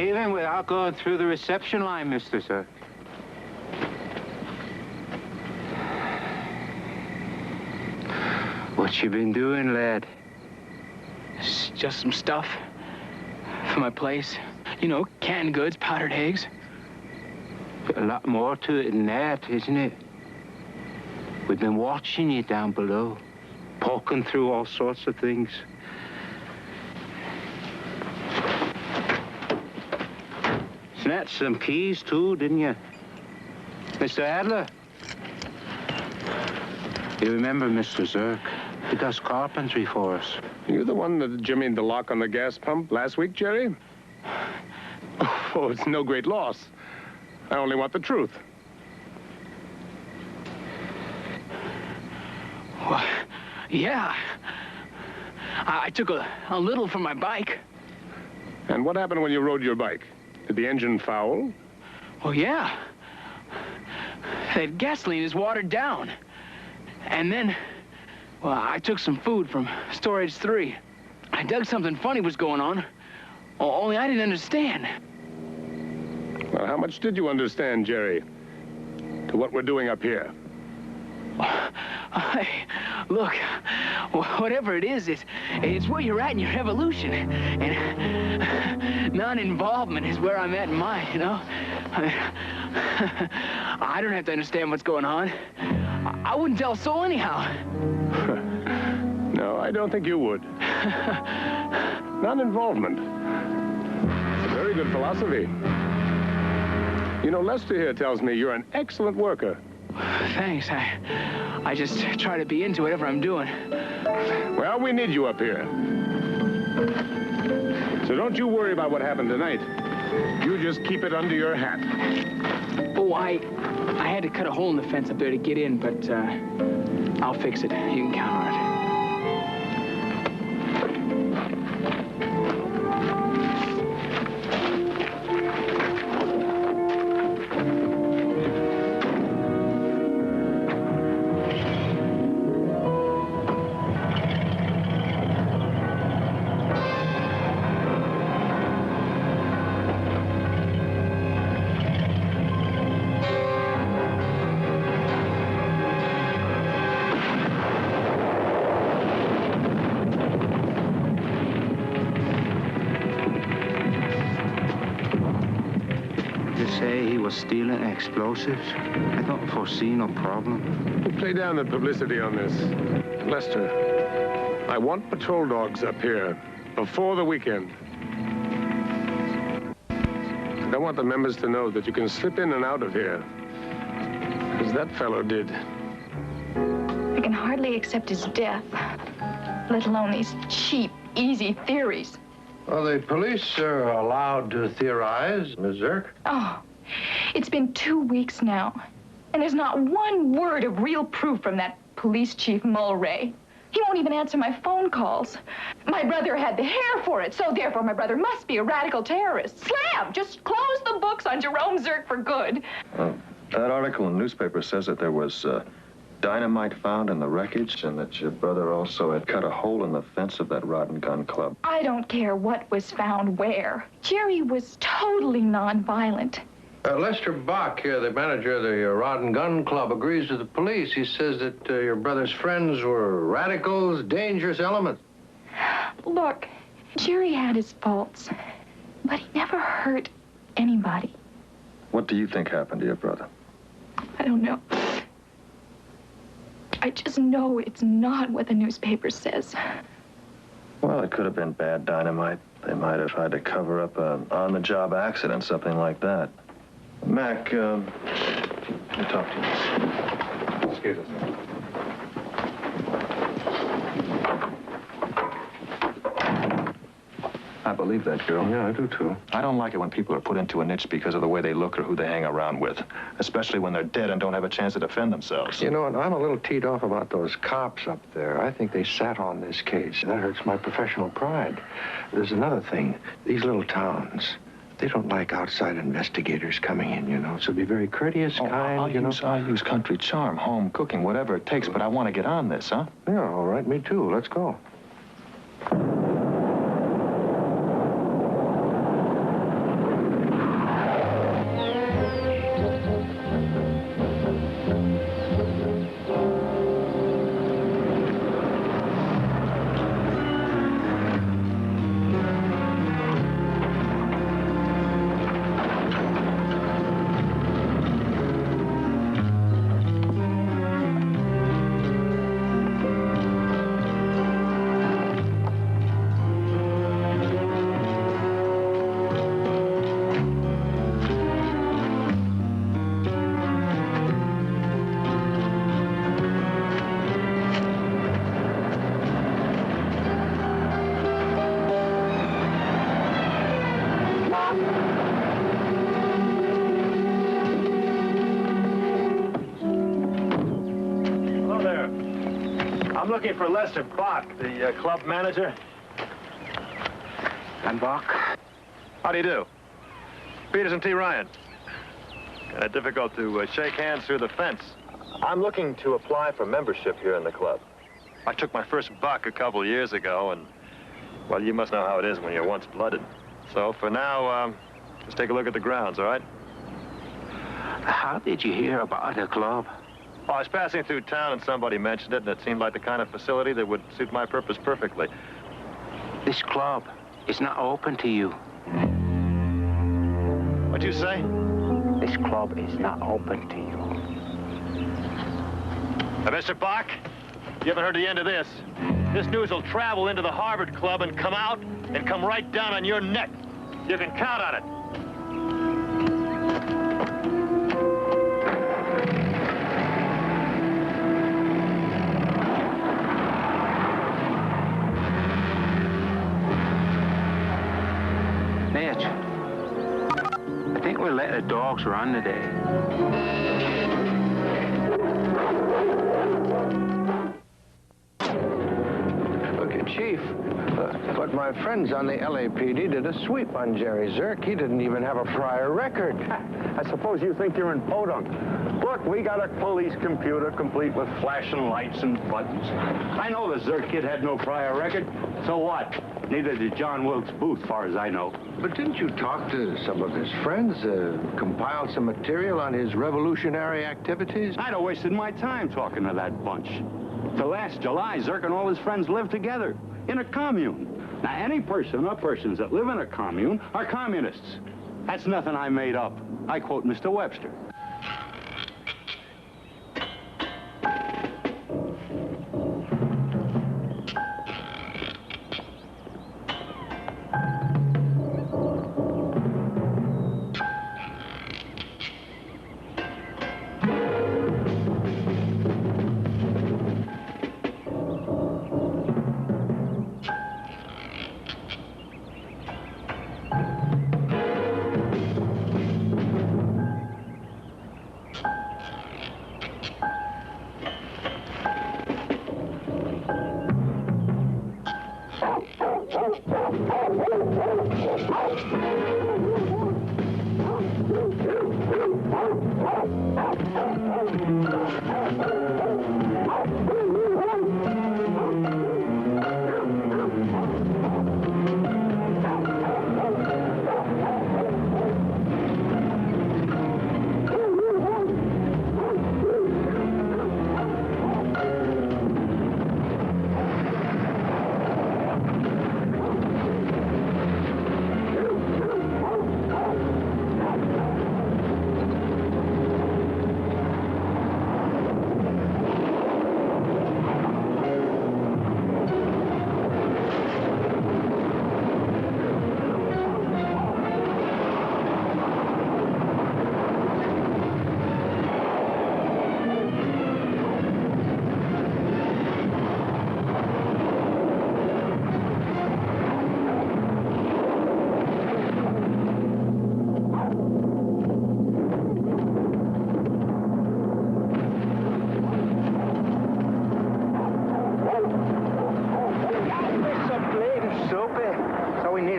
Even without going through the reception line, Mr. Zirk. What you been doing, lad? It's just some stuff for my place. You know, canned goods, powdered eggs. A lot more to it than that, isn't it? We've been watching you down below, poking through all sorts of things. Snatched some keys, too, didn't you? Mr. Adler? You remember Mr. Zirk? He does carpentry for us. You the one that jimmied the lock on the gas pump last week, Jerry? Oh, it's no great loss. I only want the truth. Well, yeah. I took a little from my bike. And what happened when you rode your bike? Did the engine foul? Well, yeah. That gasoline is watered down. And then, well, I took some food from Storage 3. I dug something funny was going on. Only I didn't understand. Well, how much did you understand, Jerry, to what we're doing up here? Look, whatever it is, it's where you're at in your evolution. And non-involvement is where I'm at in mine, you know? I don't have to understand what's going on. I wouldn't tell a soul anyhow. No, I don't think you would. Non-involvement. It's a very good philosophy. You know, Lester here tells me you're an excellent worker. Thanks. I just try to be into whatever I'm doing. Well, we need you up here. So don't you worry about what happened tonight. You just keep it under your hat. Oh, I had to cut a hole in the fence up there to get in, but I'll fix it. You can count on it. Stealing explosives? I don't foresee no problem. Play down the publicity on this. Lester, I want patrol dogs up here before the weekend. I want the members to know that you can slip in and out of here, as that fellow did. I can hardly accept his death, let alone these cheap, easy theories. Well, the police are allowed to theorize, Ms. Zirk. Oh. It's been 2 weeks now, and there's not one word of real proof from that police chief Mulray. He won't even answer my phone calls. My brother had the hair for it, so therefore my brother must be a radical terrorist. Slam! Just close the books on Jerome Zirk for good. That article in the newspaper says that there was dynamite found in the wreckage and that your brother also had cut a hole in the fence of that rod and gun club. I don't care what was found where. Jerry was totally nonviolent. Lester Bach here, the manager of the Rod and Gun Club, agrees with the police. He says that your brother's friends were radicals, dangerous elements. Look, Jerry had his faults, but he never hurt anybody. What do you think happened to your brother? I don't know. I just know it's not what the newspaper says. Well, it could have been bad dynamite. They might have tried to cover up an on-the-job accident, something like that. Mac, let me talk to you. Excuse us. I believe that girl. Yeah, I do, too. I don't like it when people are put into a niche because of the way they look or who they hang around with, especially when they're dead and don't have a chance to defend themselves. You know, and I'm a little teed off about those cops up there. I think they sat on this case. That hurts my professional pride. There's another thing. These little towns, they don't like outside investigators coming in, you know. So be very courteous, kind, I'll use country charm, home cooking, whatever it takes, but I want to get on this, huh? Yeah, all right, me too. Let's go. looking for Lester Bach, the club manager. I'm Bach. How do you do? Peterson T. Ryan. Kind of difficult to shake hands through the fence. I'm looking to apply for membership here in the club. I took my first buck a couple of years ago, and, well, you must know how it is when you're once-blooded. So for now, let's take a look at the grounds, all right? How did you hear about the club? Well, I was passing through town and somebody mentioned it, and it seemed like the kind of facility that would suit my purpose perfectly. This club is not open to you. What'd you say? This club is not open to you. Mr. Bach, you haven't heard the end of this. This news will travel into the Harvard Club and come out and come right down on your neck. You can count on it. Mitch, I think we'll let the dogs run today. Chief, but my friends on the LAPD did a sweep on Jerry Zirk. He didn't even have a prior record. I suppose you think you're in podunk. Look, we got a police computer complete with flashing lights and buttons. I know the Zirk kid had no prior record. So what? Neither did John Wilkes Booth, far as I know. But didn't you talk to some of his friends, compile some material on his revolutionary activities? I'd have wasted my time talking to that bunch. Till last July, Zirk and all his friends lived together in a commune. Now, any person or persons that live in a commune are communists. That's nothing I made up. I quote Mr. Webster.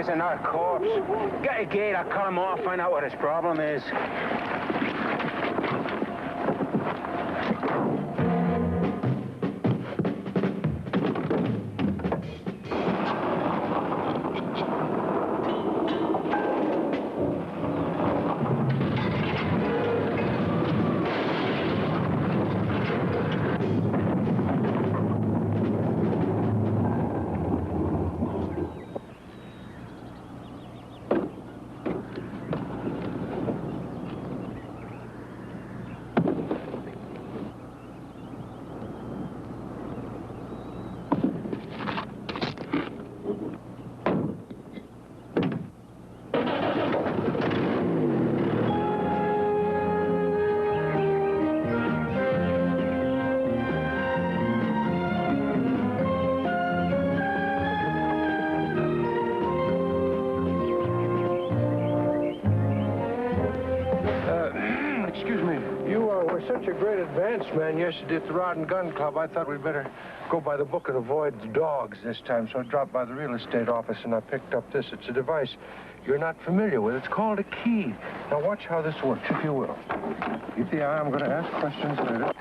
Another corpse. Get a gate, I'll cut him off, find out what his problem is. such a great advance, man, yesterday at the Rod and Gun Club, I thought we'd better go by the book and avoid the dogs this time. So I dropped by the real estate office and I picked up this. It's a device you're not familiar with. It's called a key. Now watch how this works, if you will. Keep the eye. I'm going to ask questions later.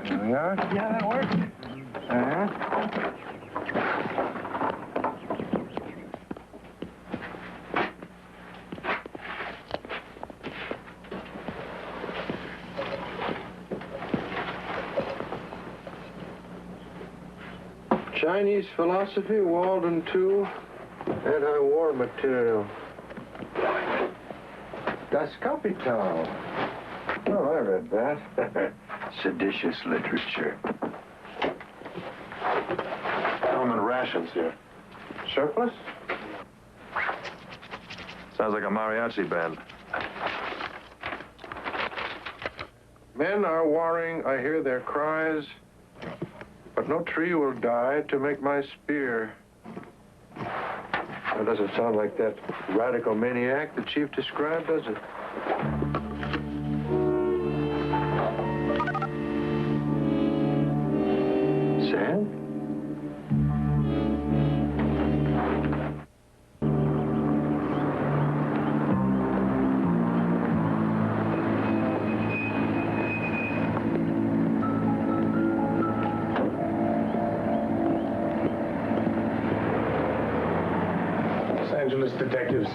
There we are. Yeah, that worked. Chinese philosophy, Walden 2, anti-war material. Das Kapital. Oh, I read that. Seditious literature. Government rations here. Surplus? Sounds like a mariachi band. Men are warring, I hear their cries, but no tree will die to make my spear. That doesn't sound like that radical maniac the chief described, does it? Sand? Los Angeles detectives.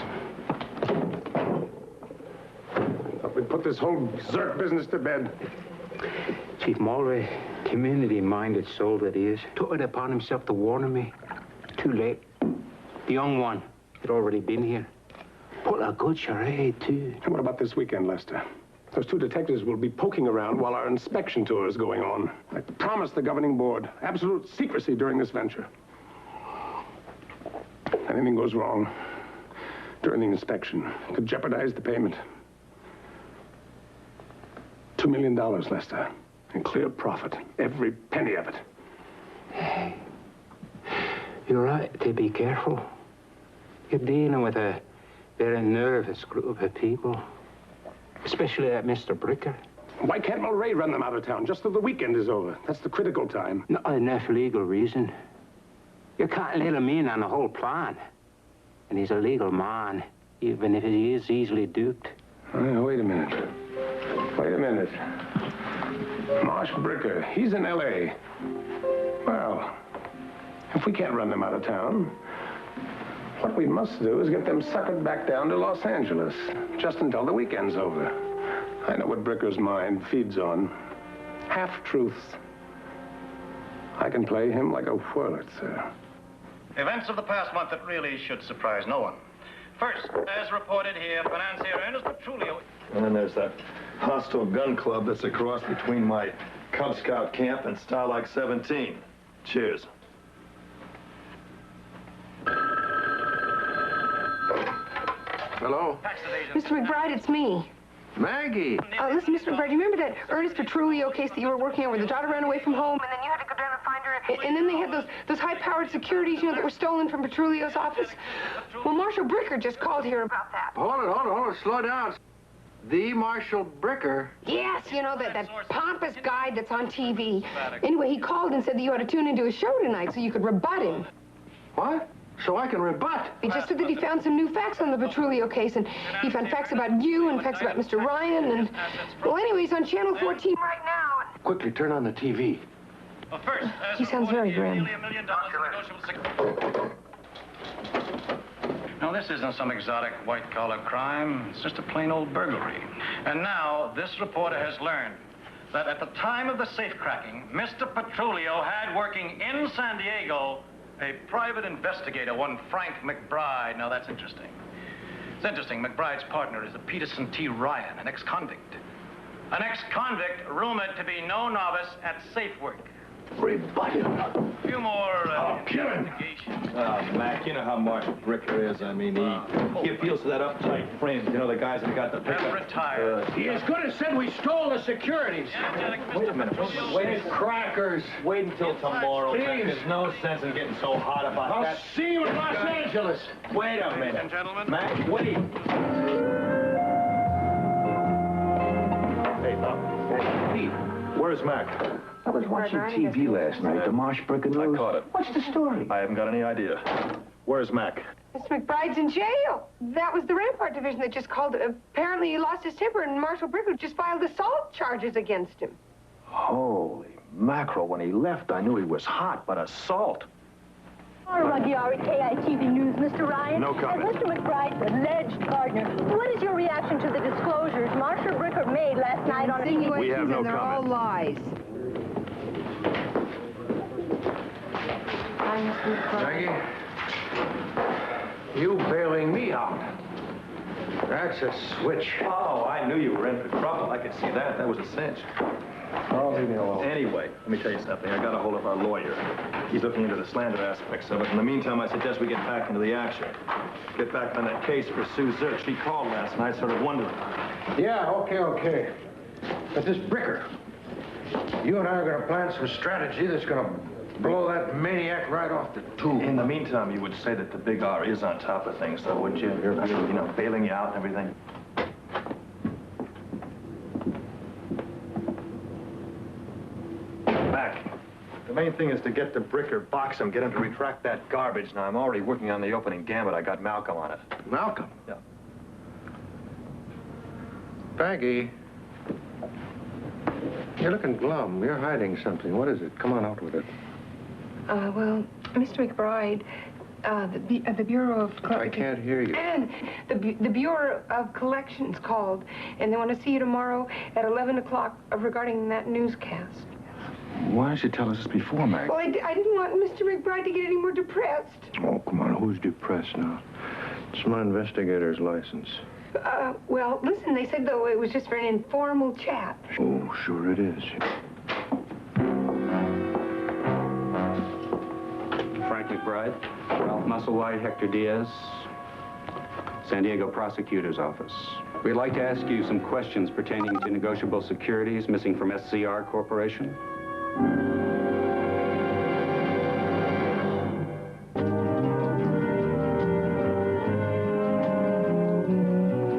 Thought we'd put this whole Zerk business to bed. Chief Mulray, community-minded soul that he is, took it upon himself to warn me. Too late. The young one had already been here. Put a good charade, too. And what about this weekend, Lester? Those two detectives will be poking around while our inspection tour is going on. I promised the governing board absolute secrecy during this venture. Anything goes wrong during the inspection could jeopardize the payment. $2 million, Lester, and clear profit, every penny of it. You're right to be careful. You're dealing with a very nervous group of people, especially that Mr. Bricker. Why can't Mulray run them out of town just till the weekend is over? That's the critical time. Not enough legal reason. You can't let him in on the whole plan. And he's a legal man, even if he is easily duped. Wait a minute. Wait a minute. Marsh Bricker, he's in L.A. Well, if we can't run them out of town, what we must do is get them suckered back down to Los Angeles, just until the weekend's over. I know what Bricker's mind feeds on. Half-truths. I can play him like a Wurlitzer. Events of the past month that really should surprise no one. First, as reported here, financier Ernest Petrulio... And then there's that hostile gun club that's a cross between my Cub Scout camp and Starlight 17. Cheers. Hello? Mr. McBride, it's me. Maggie! Listen, Mr. McBride, you remember that Ernest Petrulio case that you were working on where the daughter ran away from home, and then you had to go down and find her, and then they had those high-powered securities, you know, that were stolen from Petrulio's office? Well, Marshal Bricker just called here about that. Hold it, slow down. The Marshal Bricker? Yes, you know, that pompous guy that's on TV. Anyway, he called and said that you ought to tune into his show tonight so you could rebut him. What? So I can rebut? He just said that he found some new facts on the Petrulio case, and he found facts about you and facts about Mr. Ryan, and... Well, anyway, he's on Channel 14 right now. Quickly, turn on the TV. Well, first, He sounds very grim. No, this isn't some exotic white-collar crime. It's just a plain old burglary. And now, this reporter has learned that at the time of the safe-cracking, Mr. Petrulio had working in San Diego a private investigator, one Frank McBride. Now, that's interesting. It's interesting. McBride's partner is a Peterson T. Ryan, an ex-convict. An ex-convict rumored to be no novice at safe work. Rebut him. A few more investigations. Mac, you know how Marshal Bricker is. I mean, he appeals to that uptight friend. You know, the guys that got the pickup. Retired. He as good as said we stole the securities. Wait a minute. Wait, crackers. Wait until tomorrow. Mac. There's no sense in getting so hot about that. I'll see you in Los Angeles. Wait a minute. Ladies and gentlemen. Mac, wait. Hey, Pete. Where's Mac? I was watching TV last night, the Marsh Bricker news. I caught it. What's the story? I haven't got any idea. Where's Mac? Mr. McBride's in jail. That was the Rampart Division that just called. Apparently he lost his temper and Marshal Bricker just filed assault charges against him. Holy mackerel. When he left, I knew he was hot, but assault. Ruggieri, KITV News. Mr. Ryan? No comment. As Mr. McBride's alleged partner, what is your reaction to the disclosures Marshal Bricker made last night on TV? We have no and they're all comment. lies. Maggie, you bailing me out. That's a switch. Oh, I knew you were in for trouble. I could see that. That was a cinch. Oh, leave me alone. Anyway, let me tell you something. I got a hold of our lawyer. He's looking into the slander aspects of it. In the meantime, I suggest we get back into the action. Get back on that case for Sue Zirk. She called last night, sort of wondering. Yeah, okay. But this Bricker, you and I are going to plan some strategy that's going to blow that maniac right off the tube. In the meantime, you would say that the big R is on top of things, though, wouldn't you? You know, bailing you out and everything. Back. The main thing is to get the Bricker, box him, get him to retract that garbage. Now, I'm already working on the opening gambit. I got Malcolm on it. Malcolm? Yeah. Baggy, you're looking glum. You're hiding something. What is it? Come on, out with it. Well, Mr. McBride, the Bureau of... I can't hear you. And the Bureau of Collections called, and they want to see you tomorrow at 11 o'clock regarding that newscast. Why didn't you tell us this before, Mag? Well, I didn't want Mr. McBride to get any more depressed. Oh, come on. Who's depressed now? It's my investigator's license. Well, listen, they said, though, it was just for an informal chat. Oh, sure it is. Frank McBride, Ralph Musselwhite, Hector Diaz, San Diego Prosecutor's Office. We'd like to ask you some questions pertaining to negotiable securities missing from SCR Corporation.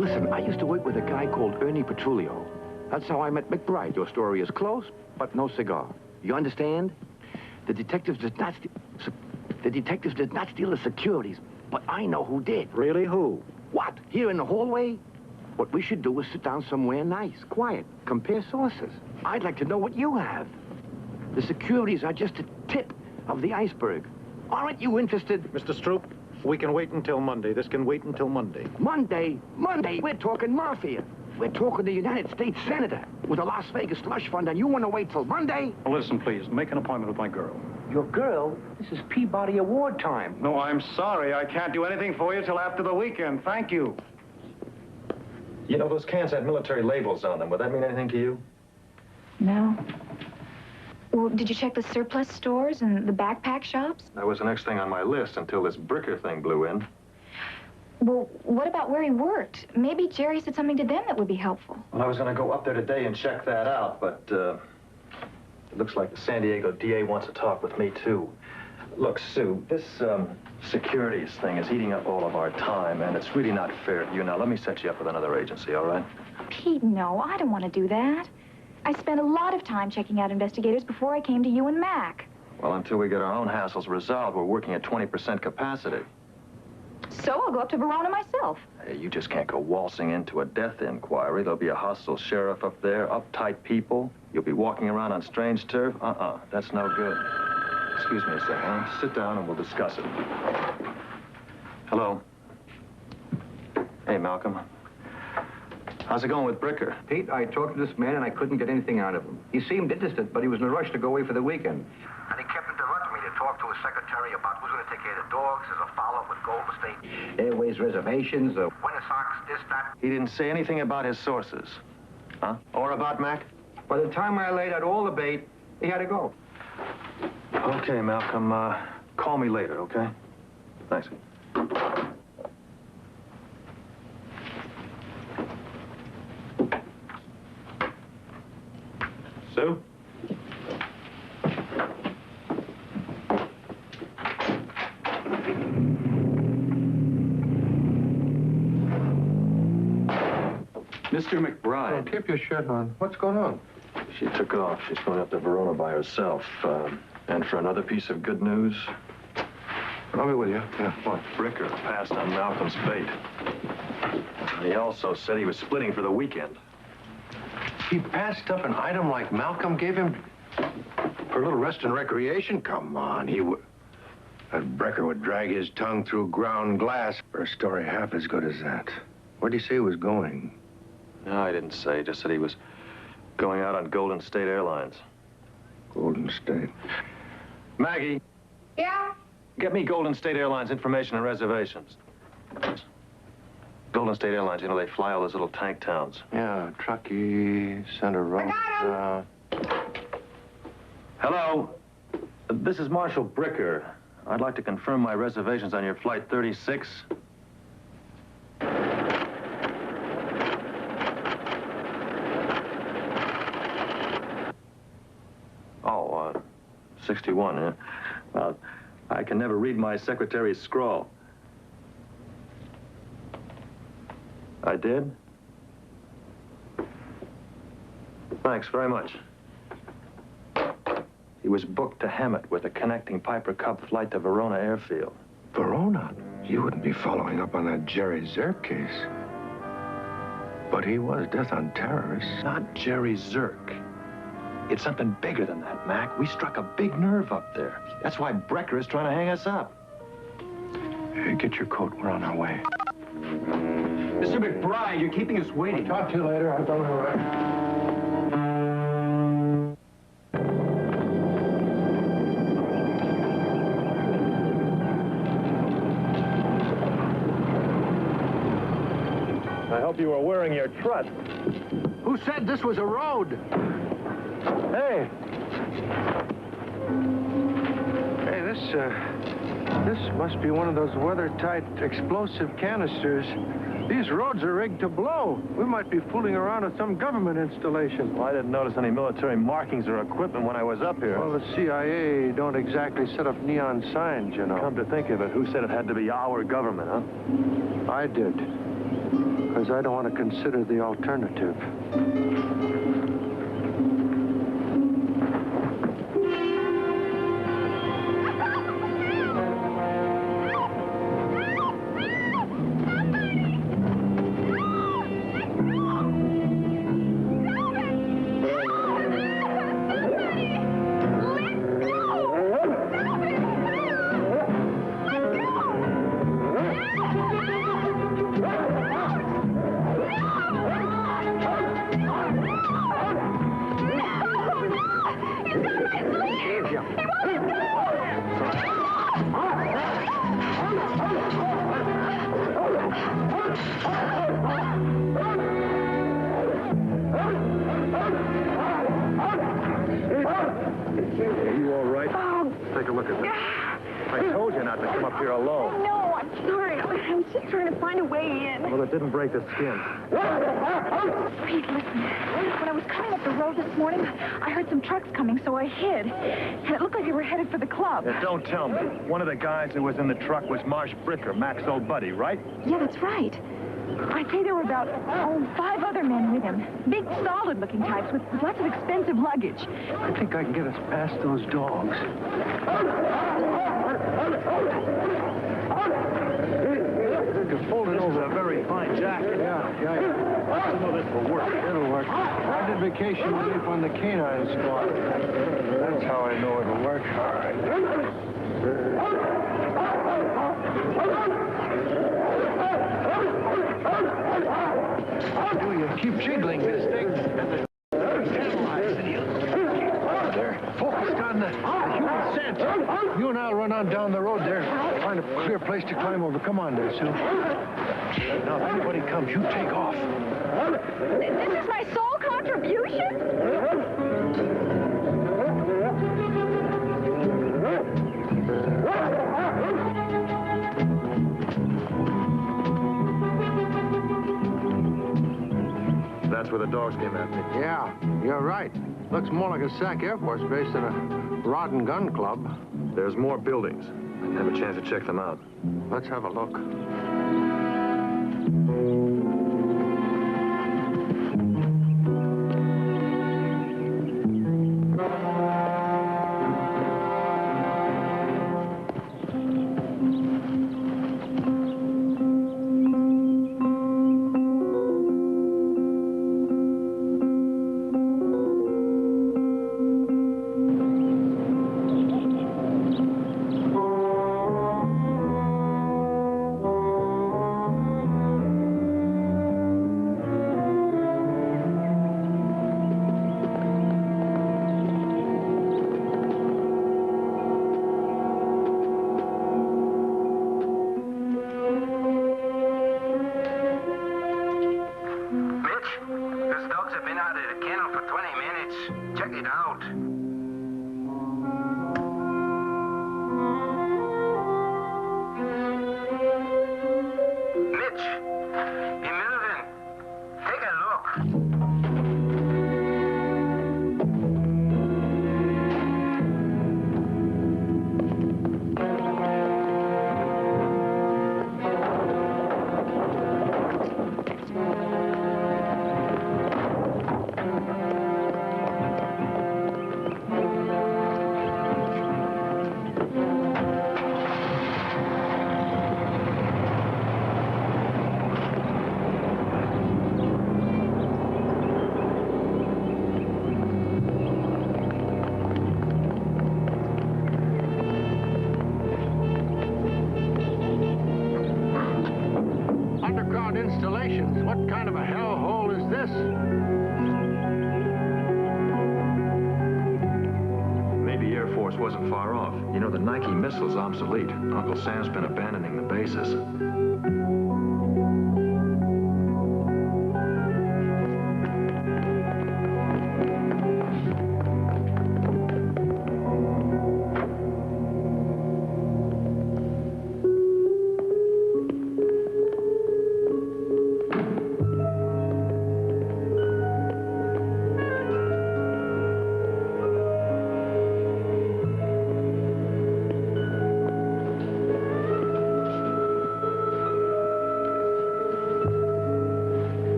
Listen, I used to work with a guy called Ernie Petrulio. That's how I met McBride. Your story is close, but no cigar. You understand? The detectives did not steal the securities, but I know who did. Really? Who? What? Here in the hallway? What we should do is sit down somewhere nice, quiet, compare sources. I'd like to know what you have. The securities are just a tip of the iceberg. Aren't you interested? Mr. Stroop, we can wait until Monday. This can wait until Monday. Monday? We're talking mafia. We're talking the United States Senator with a Las Vegas slush fund, and you want to wait till Monday? Well, listen, please. Make an appointment with my girl. Your girl? This is Peabody Award time. No, I'm sorry. I can't do anything for you till after the weekend. Thank you. You know, those cans had military labels on them. Would that mean anything to you? No. Well, did you check the surplus stores and the backpack shops? That was the next thing on my list until this Bricker thing blew in. Well, what about where he worked? Maybe Jerry said something to them that would be helpful. Well, I was going to go up there today and check that out, but it looks like the San Diego DA wants to talk with me, too. Look, Sue, this securities thing is eating up all of our time, and it's really not fair to you. Now, let me set you up with another agency, all right? Pete, no, I don't want to do that. I spent a lot of time checking out investigators before I came to you and Mac. Well, until we get our own hassles resolved, we're working at 20% capacity. So I'll go up to Verona myself. Hey, you just can't go waltzing into a death inquiry. There'll be a hostile sheriff up there, uptight people. You'll be walking around on strange turf. That's no good. Excuse me a second, huh? Sit down and we'll discuss it. Hello. Hey, Malcolm. How's it going with Bricker? Pete, I talked to this man, and I couldn't get anything out of him. He seemed interested, but he was in a rush to go away for the weekend. And he kept interrupting me to talk to his secretary about who's going to take care of the dogs. There's a follow-up with Golden State. Airways reservations, Winter Sox, this, that. He didn't say anything about his sources. Huh? Or about Mac? By the time I laid out all the bait, he had to go. Okay, Malcolm. Call me later, okay? Thanks. Sue? Mr. McBride. Oh, keep your shirt on. What's going on? She took off. She's going up to Verona by herself. And for another piece of good news... I'll be with you. Yeah. Well, Bricker passed on Malcolm's fate. He also said he was splitting for the weekend. He passed up an item like Malcolm gave him for a little rest and recreation? Come on, that Brecker would drag his tongue through ground glass for a story half as good as that. Where'd he say he was going? No, I didn't say. He just said he was going out on Golden State Airlines. Golden State. Maggie. Yeah? Get me Golden State Airlines information and reservations. Golden State Airlines, you know, they fly all those little tank towns. Yeah, Truckee, Center Road. Hello. This is Marshal Bricker. I'd like to confirm my reservations on your flight 36. Oh, 61, yeah. Well, I can never read my secretary's scrawl. I did? Thanks very much. He was booked to Hemet with a connecting Piper Cub flight to Verona Airfield. Verona? You wouldn't be following up on that Jerry Zirk case. But he was death on terrorists. Not Jerry Zirk. It's something bigger than that, Mac. We struck a big nerve up there. That's why Brecker is trying to hang us up. Hey, get your coat. We're on our way. Mr. McBride, you're keeping us waiting. Talk to you later. I've done all right. I hope you were wearing your trust. Who said this was a road? Hey. Hey, this must be one of those weather-tight explosive canisters. These roads are rigged to blow. We might be fooling around with some government installation. Well, I didn't notice any military markings or equipment when I was up here. Well, the CIA don't exactly set up neon signs, you know. Come to think of it, who said it had to be our government, huh? I did. Because I don't want to consider the alternative. Didn't break the skin. Pete, listen. When I was coming up the road this morning, I heard some trucks coming, so I hid. And it looked like they were headed for the club. Yeah, don't tell me. One of the guys who was in the truck was Marsh Bricker, Mac's old buddy, right? Yeah, that's right. I'd say there were about, 5 other men with him. Big, solid-looking types with lots of expensive luggage. I think I can get us past those dogs. You're folding over a very fine jacket. Yeah. I know this will work. It'll work. I did vacation relief on the canine squad. That's how I know it'll work. All right. Do you keep jiggling this thing? They're focused on the human scent. You and I'll run on down the road there. Find a clear place to climb over. Come on there, Sue. Now, if anybody comes, you take off. This is my sole contribution? That's where the dogs came at me. Yeah, you're right. Looks more like a SAC Air Force base than a rod and gun club. There's more buildings. I didn't have a chance to check them out. Let's have a look. out of the kennel for 20 minutes. Check it out. Mitch, you're moving. Take a look. Underground installations. What kind of a hellhole is this? Maybe Air Force wasn't far off. You know, the Nike missile's obsolete. Uncle Sam's been abandoning the bases.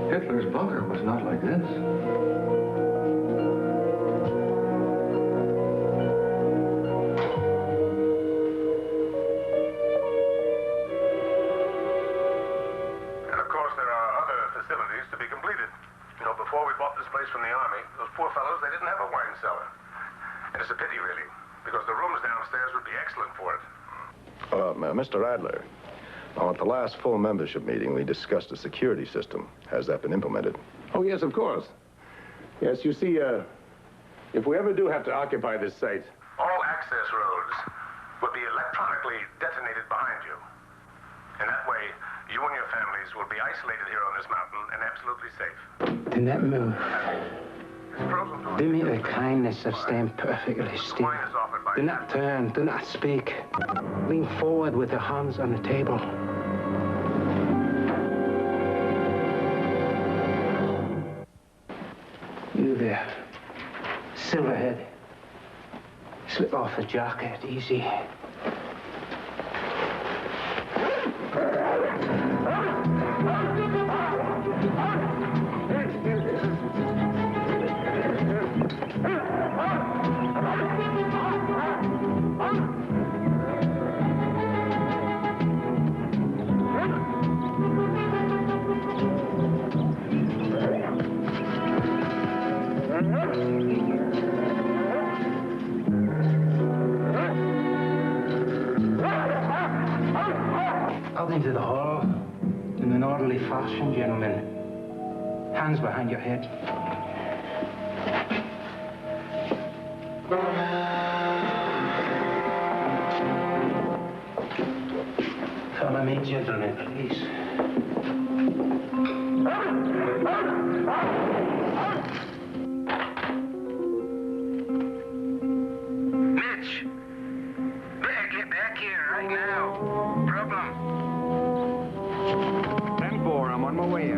Hitler's bunker was not like this. And of course, there are other facilities to be completed. You know, before we bought this place from the Army, those poor fellows, they didn't have a wine cellar. And it's a pity, really, because the rooms downstairs would be excellent for it. Mr. Adler, at the last full membership meeting, we discussed a security system. Has that been implemented? Oh, yes, of course. Yes, you see, if we ever do have to occupy this site, all access roads will be electronically detonated behind you. And that way, you and your families will be isolated here on this mountain and absolutely safe. Do not move. Do me the kindness of staying perfectly still. Do not turn. Do not speak. Lean forward with your hands on the table. You there, Silverhead. Slip off the jacket, easy. Out into the hall, in an orderly fashion, gentlemen. Hands behind your head. Follow me, gentlemen, please. Mitch! Better get back here right now. Problem. 10-4, I'm on my way in.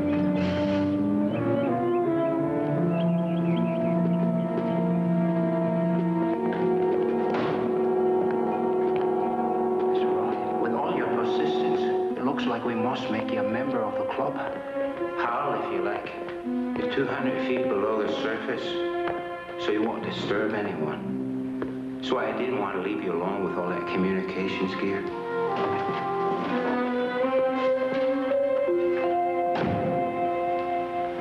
With all your persistence, it looks like we must make you a member of the club. Hal, if you like. You're 200 feet below the surface, so you won't disturb anyone. That's why I didn't want to leave you alone with all that communications gear.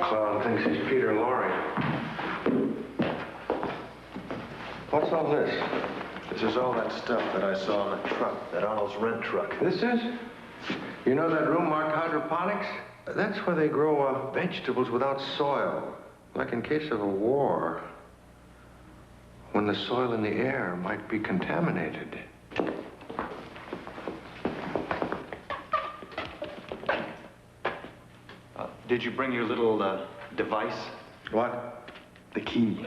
Clown thinks he's Peter Lorre. What's all this? This is all that stuff that I saw in the truck, that Arnold's rent truck. This is? You know that room marked hydroponics? That's where they grow vegetables without soil, like in case of a war. when the soil in the air might be contaminated. Did you bring your little device? What? The key.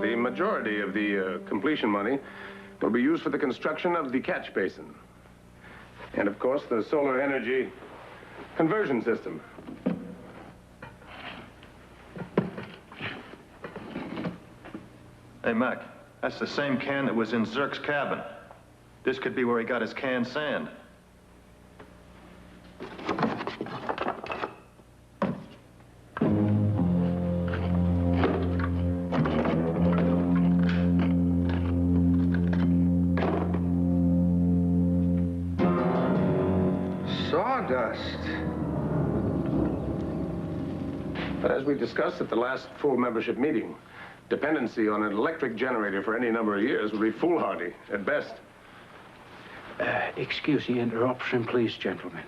The majority of the completion money will be used for the construction of the catch basin. And, of course, the solar energy conversion system. Hey, Mac, that's the same can that was in Zirk's cabin. This could be where he got his canned sand. Sawdust. But as we discussed at the last full membership meeting, dependency on an electric generator for any number of years would be foolhardy at best. Excuse the interruption, please, gentlemen.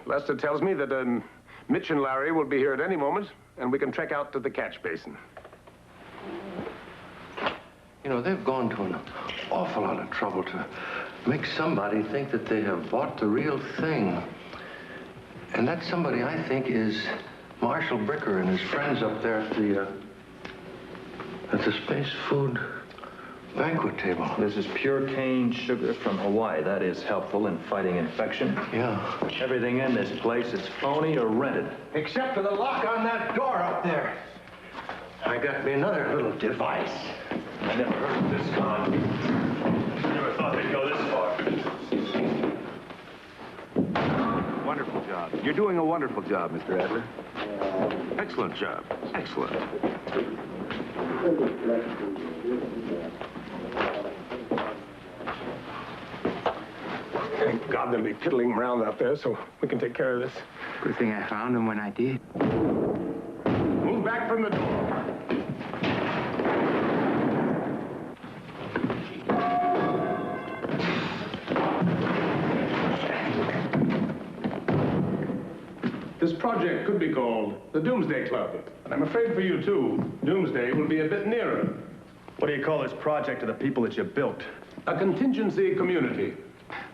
Lester tells me that Mitch and Larry will be here at any moment, and we can trek out to the catch basin. You know, they've gone to an awful lot of trouble to make somebody think that they have bought the real thing. And that somebody, I think, is Marshall Bricker and his friends up there at the space food banquet table. This is pure cane sugar from Hawaii. That is helpful in fighting infection. Yeah. Everything in this place is phony or rented. Except for the lock on that door up there. I got me another little device. I never heard of this kind. Never thought they'd go this far. Wonderful job. You're doing a wonderful job, Mr. Adler. Excellent job. Excellent. Thank God they'll be piddling around out there so we can take care of this. Good thing I found him when I did. Move back from the door. This project could be called the Doomsday Club. And I'm afraid for you, too, Doomsday will be a bit nearer. What do you call this project to the people that you built? A contingency community.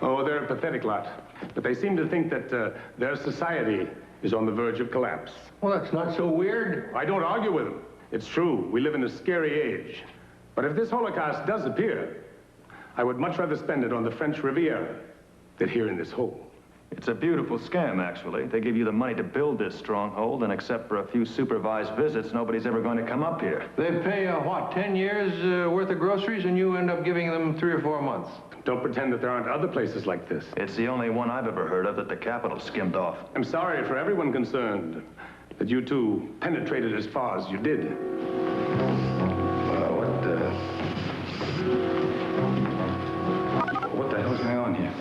Oh, they're a pathetic lot. But they seem to think that their society is on the verge of collapse. Well, that's not so weird. I don't argue with them. It's true. We live in a scary age. But if this Holocaust does appear, I would much rather spend it on the French Riviera than here in this hole. It's a beautiful scam, actually. They give you the money to build this stronghold, and except for a few supervised visits, nobody's ever going to come up here. They pay, what, 10 years worth of groceries, and you end up giving them 3 or 4 months. Don't pretend that there aren't other places like this. It's the only one I've ever heard of that the capital skimmed off. I'm sorry for everyone concerned that you two penetrated as far as you did. What the hell's going on here?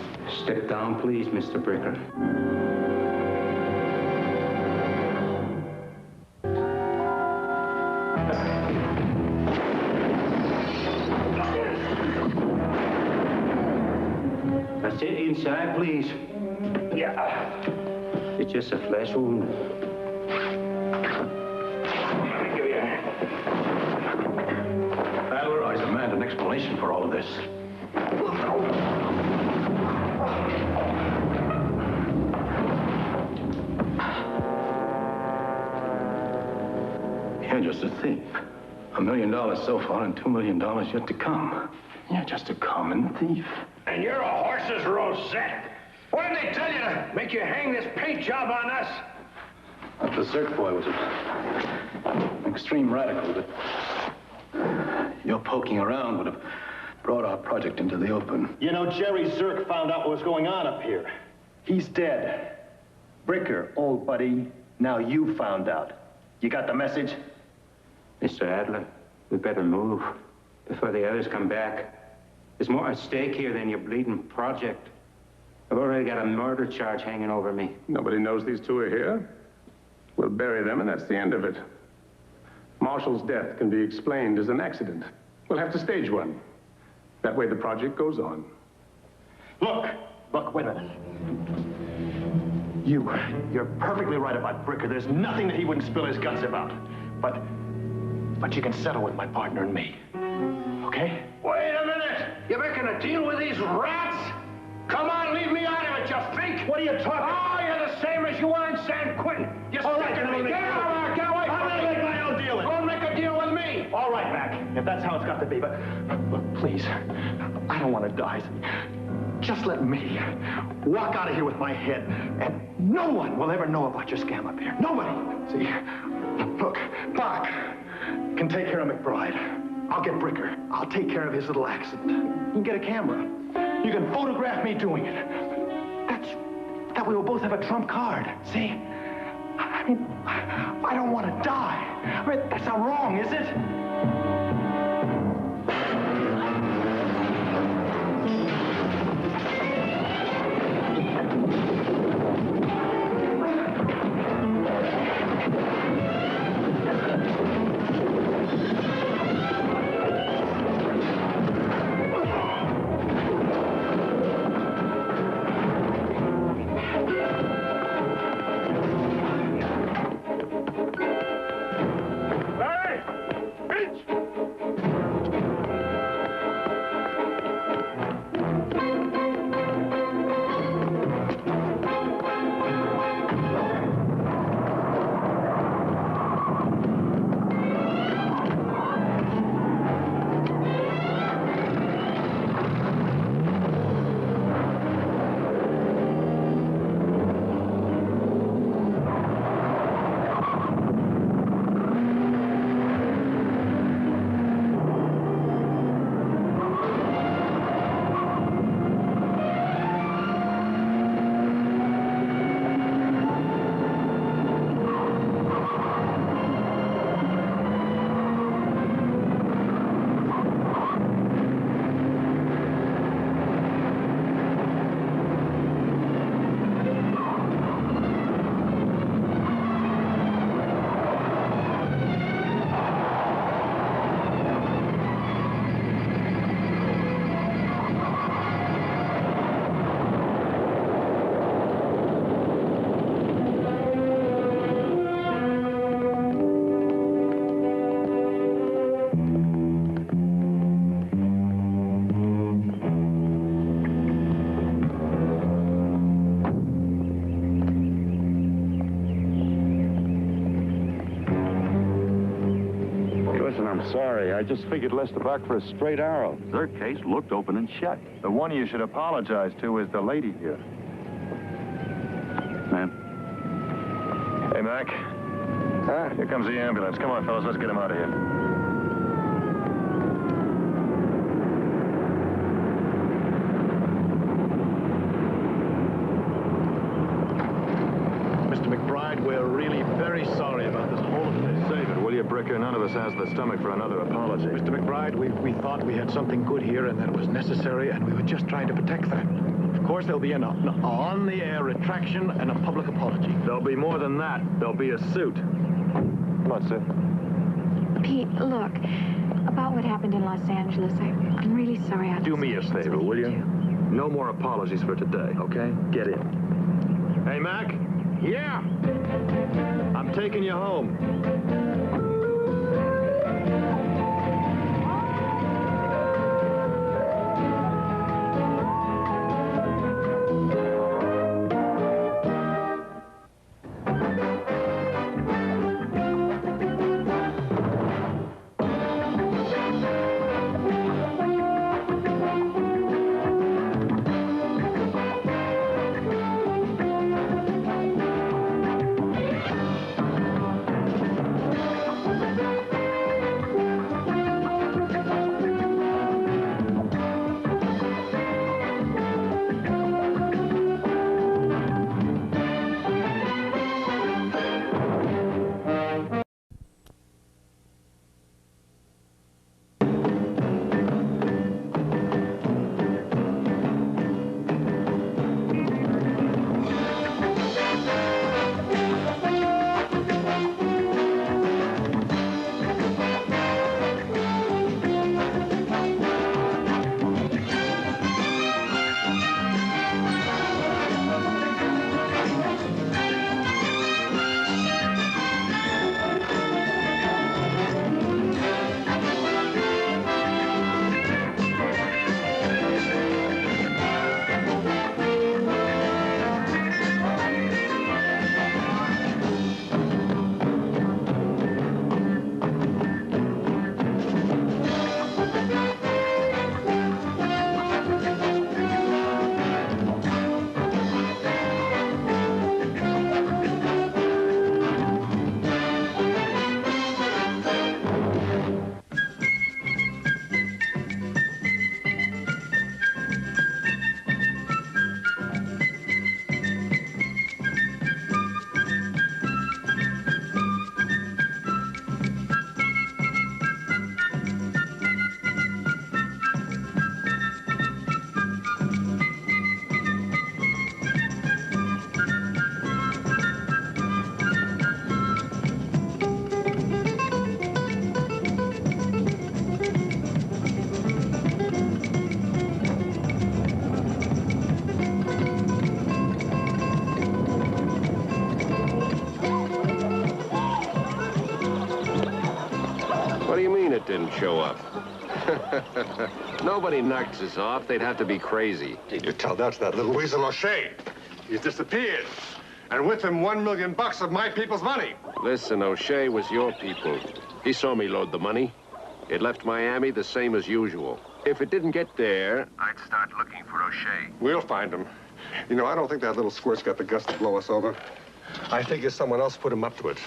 Step down, please, Mr. Bricker. That's it. Inside, please. Yeah. It's just a flesh wound. Let me give you a hand. Adler, I demand an explanation for all of this. You're just a thief. $1 million so far and $2 million yet to come. You're just a common thief. And you're a horse's rosette. What did they tell you to make you hang this paint job on us? The Zirk boy was an extreme radical, but your poking around would have brought our project into the open. You know, Jerry Zirk found out what was going on up here. He's dead. Bricker, old buddy, now you found out. You got the message? Mr. Adler, we better move before the others come back. There's more at stake here than your bleeding project. I've already got a murder charge hanging over me. Nobody knows these two are here. We'll bury them, and that's the end of it. Marshall's death can be explained as an accident. We'll have to stage one. That way the project goes on. Look, wait a minute. You're perfectly right about Bricker. There's nothing that he wouldn't spill his guts about. But you can settle with my partner and me. Okay? Wait a minute! You're making a deal with these rats? Come on, leave me out of it, you think? What are you talking about? Oh, you're the same as you were in San Quentin. You're All right, sticking to then me. Get out of here, get away from me. I'll make my own deal. Don't make a deal with me. All right, Mac, if that's how it's got to be. But look, please, I don't want to die. Just let me walk out of here with my head, and no one will ever know about your scam up here. Nobody. See, look, Doc can take care of McBride. I'll get Bricker. I'll take care of his little accident. You can get a camera. You can photograph me doing it. That way we'll both have a trump card. See? I mean, I don't want to die. I mean, that's not wrong, is it? Sorry, I just figured Lester back for a straight arrow. Their case looked open and shut. The one you should apologize to is the lady here. Ma'am? Hey, Mac. Huh? Here comes the ambulance. Come on, fellas, let's get him out of here. Mr. McBride, we're really very sorry about this whole affair. Save it, will you, Bricker? None of us has the stomach for another apology. Mr. McBride, we thought we had something good here and that it was necessary, and we were just trying to protect that. Of course, there'll be an on-the-air retraction and a public apology. There'll be more than that. There'll be a suit. Come on, Sue. Pete, look, about what happened in Los Angeles, I'm really sorry. Do me a favor, will you? No more apologies for today, okay? Get in. Hey, Mac? Yeah? I'm taking you home. Schmidt didn't show up. Nobody knocks us off. They'd have to be crazy. You tell that to that little weasel O'Shea. He's disappeared. And with him, $1 million of my people's money. Listen, O'Shea was your people. He saw me load the money. It left Miami the same as usual. If it didn't get there, I'd start looking for O'Shea. We'll find him. You know, I don't think that little squirt's got the guts to blow us over. I think it's someone else put him up to it.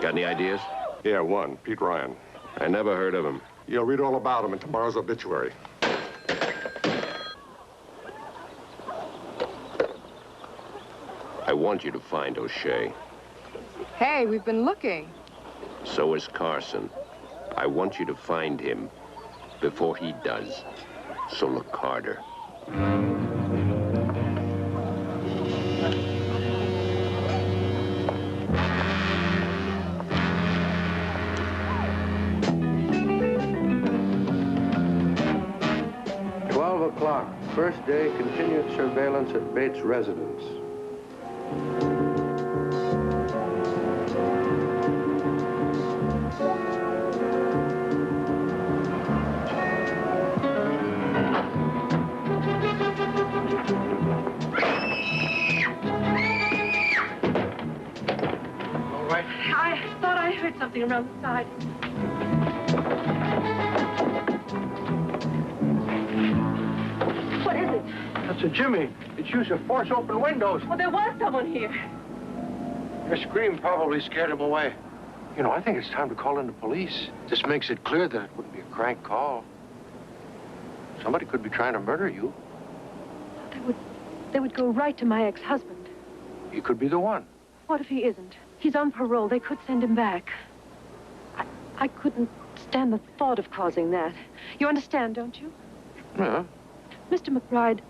Got any ideas? Yeah, one. Pete Ryan. I never heard of him. You'll read all about him in tomorrow's obituary. I want you to find O'Shea. Hey, we've been looking. So is Carson. I want you to find him before he does. So look harder. First day, continued surveillance at Bates' residence. All right. I thought I heard something around the side. That's a Jimmy. It's used to force open windows. Well, there was someone here. Your scream probably scared him away. You know, I think it's time to call in the police. This makes it clear that it wouldn't be a crank call. Somebody could be trying to murder you. They would go right to my ex-husband. He could be the one. What if he isn't? He's on parole. They could send him back. I couldn't stand the thought of causing that. You understand, don't you? Yeah. Mr. McBride,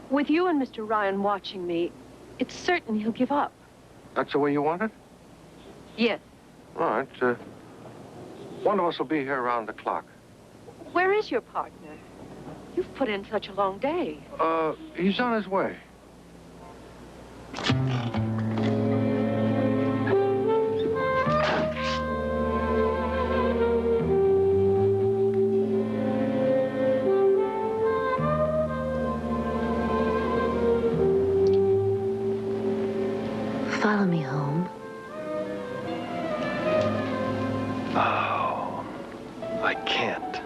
with you and Mr. Ryan watching me, it's certain he'll give up. That's the way you want it? Yes. All right. One of us will be here around the clock. Where is your partner? You've put in such a long day. He's on his way. Follow me home. Oh, I can't.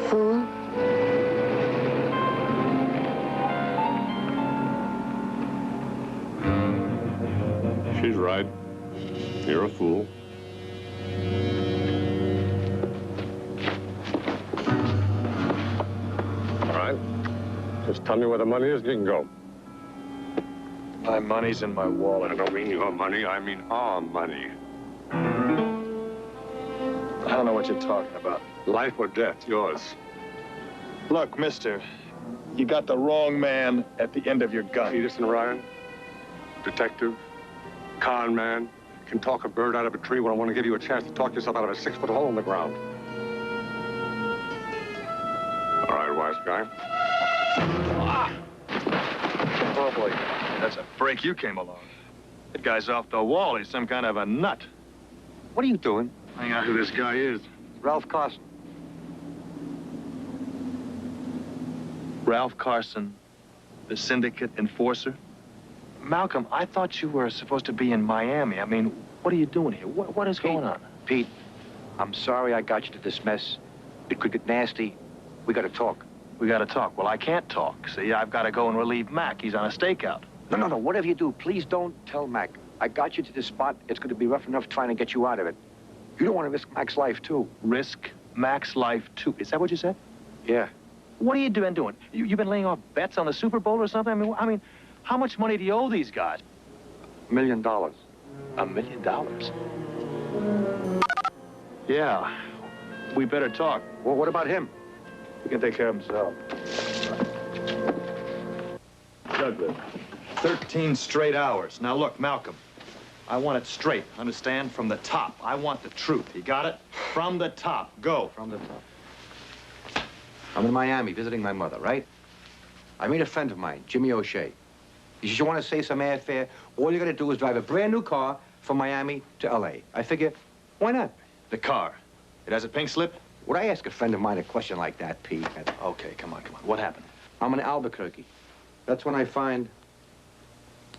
Fool. She's right. You're a fool. All right. Just tell me where the money is and you can go. My money's in my wallet. I don't mean your money. I mean our money. I don't know what you're talking about. Life or death, yours. Look, mister, you got the wrong man at the end of your gun. Peterson Ryan, detective, con man, can talk a bird out of a tree when I want to give you a chance to talk yourself out of a 6-foot hole in the ground. All right, wise guy. Oh, boy. That's a break you came along. That guy's off the wall. He's some kind of a nut. What are you doing? Finding out who this guy is. Ralph Carson. Ralph Carson, the syndicate enforcer? Malcolm, I thought you were supposed to be in Miami. I mean, what are you doing here? What is going on? Pete, I'm sorry I got you to this mess. It could get nasty. We gotta talk. We gotta talk. Well, I can't talk. See, I've got to go and relieve Mac. He's on a stakeout. No. Whatever you do, please don't tell Mac. I got you to this spot. It's going to be rough enough trying to get you out of it. You don't want to risk Mac's life, too. Risk Mac's life, too? Is that what you said? Yeah. What are you doing? You've been laying off bets on the Super Bowl or something? I mean, how much money do you owe these guys? $1 million. $1 million? Yeah. We better talk. Well, what about him? He can take care of himself. Douglas, 13 straight hours. Now, look, Malcolm, I want it straight, understand? From the top. I want the truth. You got it? From the top. Go. From the top. I'm in Miami visiting my mother, right? I meet a friend of mine, Jimmy O'Shea. He says, you want to save some airfare? All you got to do is drive a brand new car from Miami to L.A. I figure, why not? The car. It has a pink slip? Would I ask a friend of mine a question like that, Pete? Okay, come on. What happened? I'm in Albuquerque. That's when I find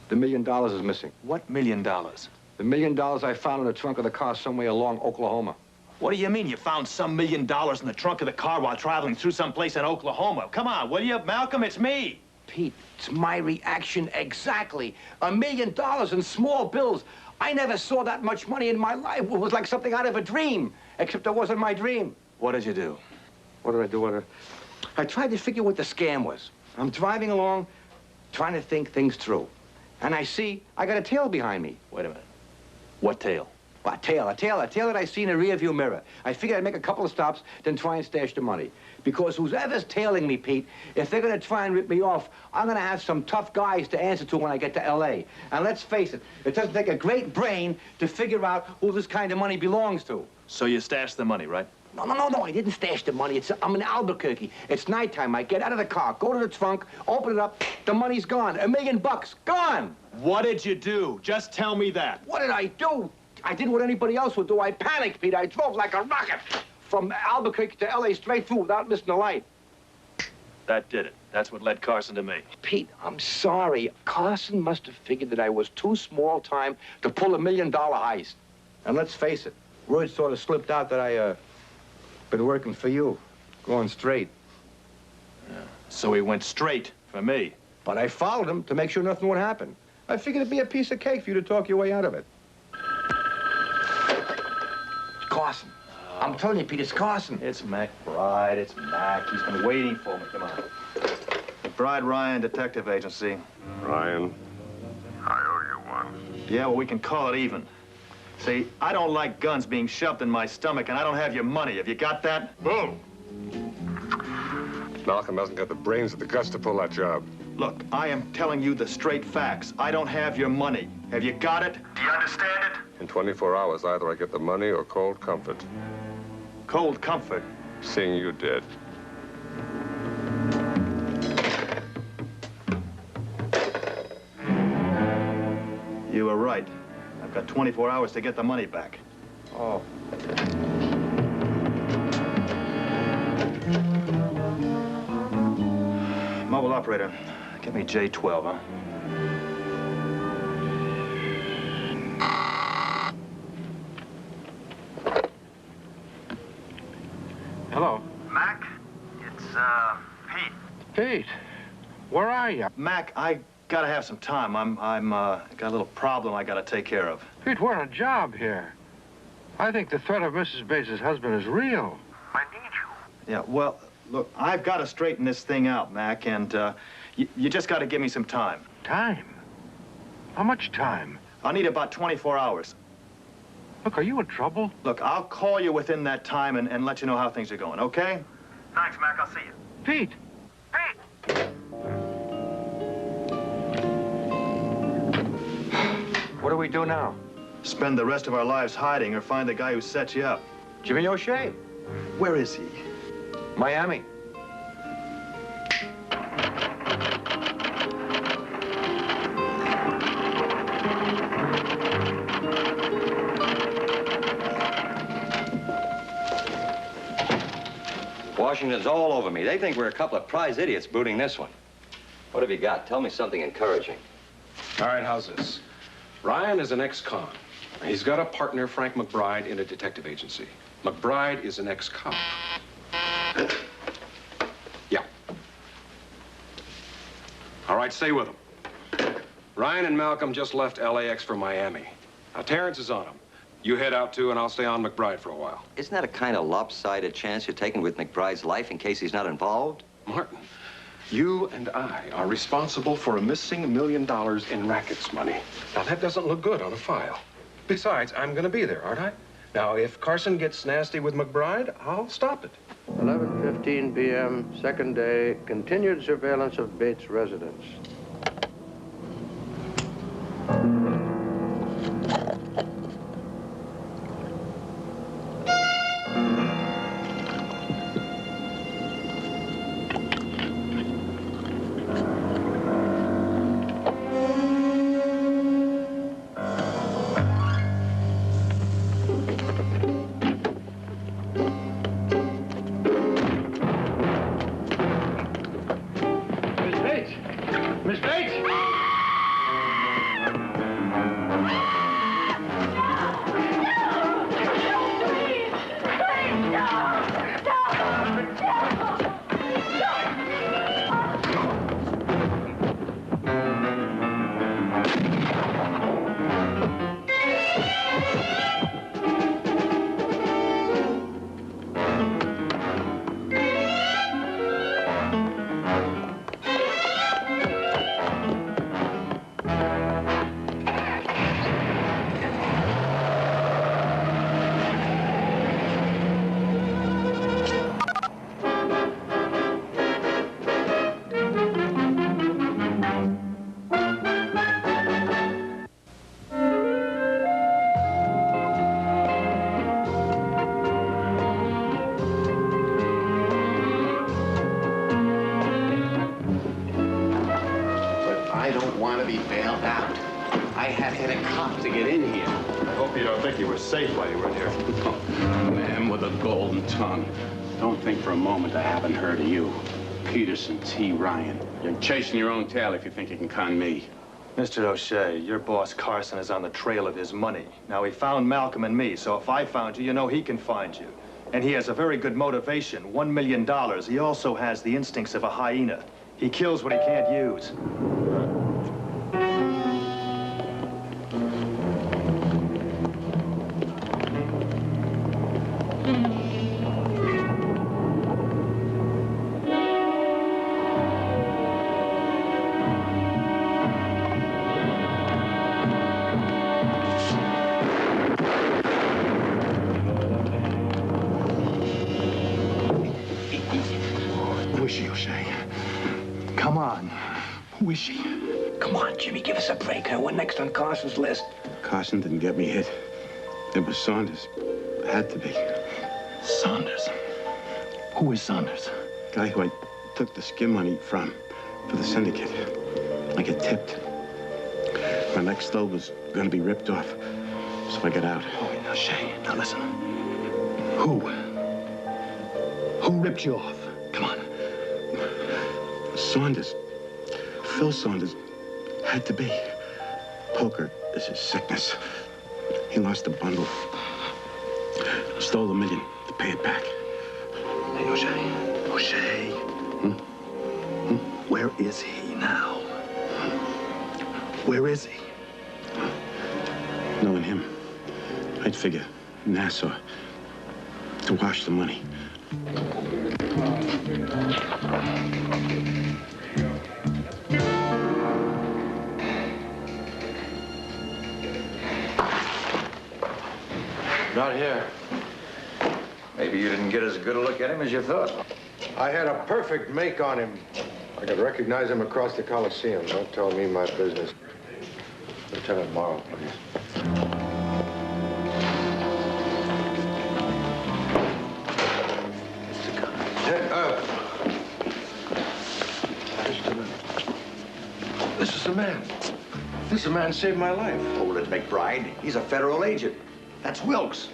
the $1 million is missing. What $1 million? The $1 million I found in the trunk of the car somewhere along Oklahoma. What do you mean you found some $1 million in the trunk of the car while traveling through some place in Oklahoma? Come on, will you? Malcolm, it's me. Pete, it's my reaction exactly. $1 million in small bills. I never saw that much money in my life. It was like something out of a dream, except it wasn't my dream. What did you do? What did I do? I tried to figure what the scam was. I'm driving along, trying to think things through. And I see I got a tail behind me. Wait a minute. What tail? A tail that I see in a rearview mirror. I figured I'd make a couple of stops, then try and stash the money. Because whoever's tailing me, Pete, if they're gonna try and rip me off, I'm gonna have some tough guys to answer to when I get to L.A. And let's face it, it doesn't take a great brain to figure out who this kind of money belongs to. So you stashed the money, right? No, I didn't stash the money. I'm in Albuquerque. It's nighttime. I get out of the car, go to the trunk, open it up, the money's gone. $1 million, gone. What did you do? Just tell me that. What did I do? I did what anybody else would do. I panicked, Pete. I drove like a rocket from Albuquerque to L.A. straight through without missing a light. That did it. That's what led Carson to me. Pete, I'm sorry. Carson must have figured that I was too small time to pull $1 million heist. And let's face it, word sort of slipped out that I, been working for you, going straight. Yeah. So he went straight for me. But I followed him to make sure nothing would happen. I figured it'd be a piece of cake for you to talk your way out of it. It's Carson. I'm telling you, Pete, it's Carson. It's McBride. It's Mac. He's been waiting for me. Come on. McBride Ryan Detective Agency. Ryan, I owe you one. Yeah, well, we can call it even. See, I don't like guns being shoved in my stomach, and I don't have your money. Have you got that? Boom! Malcolm hasn't got the brains or the guts to pull that job. Look, I am telling you the straight facts. I don't have your money. Have you got it? Do you understand it? In 24 hours, either I get the money or cold comfort. Cold comfort? Seeing you dead. You were right. I've got 24 hours to get the money back. Oh. Mobile operator, get me J12, huh? Hello. Mac, it's, Pete. Pete, where are you? Mac, I gotta have some time. I'm got a little problem I gotta take care of. Pete, we're on a job here. I think the threat of Mrs. Bates' husband is real. I need you. Yeah, well, look, I've got to straighten this thing out, Mac, and you just got to give me some time. Time? How much time? I'll need about 24 hours. Look, are you in trouble? Look, I'll call you within that time and let you know how things are going, okay? Thanks, Mac. I'll see you. Pete! Pete! What do we do now? Spend the rest of our lives hiding or find the guy who set you up. Jimmy O'Shea. Where is he? Miami. Washington's all over me. They think we're a couple of prize idiots booting this one. What have you got? Tell me something encouraging. All right, how's this? Ryan is an ex-con. He's got a partner, Frank McBride, in a detective agency. McBride is an ex-cop. Yeah. All right, stay with him. Ryan and Malcolm just left LAX for Miami. Now, Terrence is on him. You head out, too, and I'll stay on McBride for a while. Isn't that a kind of lopsided chance you're taking with McBride's life in case he's not involved? Martin, you and I are responsible for a missing $1 million in rackets money. Now, that doesn't look good on a file. Besides, I'm going to be there, aren't I? Now, if Carson gets nasty with McBride, I'll stop it. 11:15 p.m., second day, continued surveillance of Bates' residence. I had to hit a cop to get in here. I hope you don't think you were safe while you were in here. Man with a golden tongue. Don't think for a moment I haven't heard of you. Peterson T. Ryan. You're chasing your own tail if you think you can con me. Mr. O'Shea, your boss Carson is on the trail of his money. Now, he found Malcolm and me, so if I found you, you know he can find you. And he has a very good motivation, $1 million. He also has the instincts of a hyena. He kills what he can't use. Wishy, O'Shea. Come on. Wishy. Come on, Jimmy, give us a break. We're next on Carson's list. Carson didn't get me hit. It was Saunders. It had to be. Saunders? Who is Saunders? Guy who I took the skim money from for the syndicate. I get tipped. My next load was going to be ripped off, so I got out. Oh, now, O'Shea, now listen. Who? Who ripped you off? Come on. Saunders. Phil Saunders. Had to be. Poker is his sickness. He lost a bundle. Stole $1 million to pay it back. Hey, O'Shea. O'Shea. Where is he now? Where is he? Knowing him, I'd figure Nassau to wash the money. Not here. Maybe you didn't get as good a look at him as you thought. I had a perfect make on him. I could recognize him across the Coliseum. Don't tell me my business. Lieutenant Morrow, please. This is the man. This man saved my life. Hold it, McBride. He's a federal agent. That's Wilkes.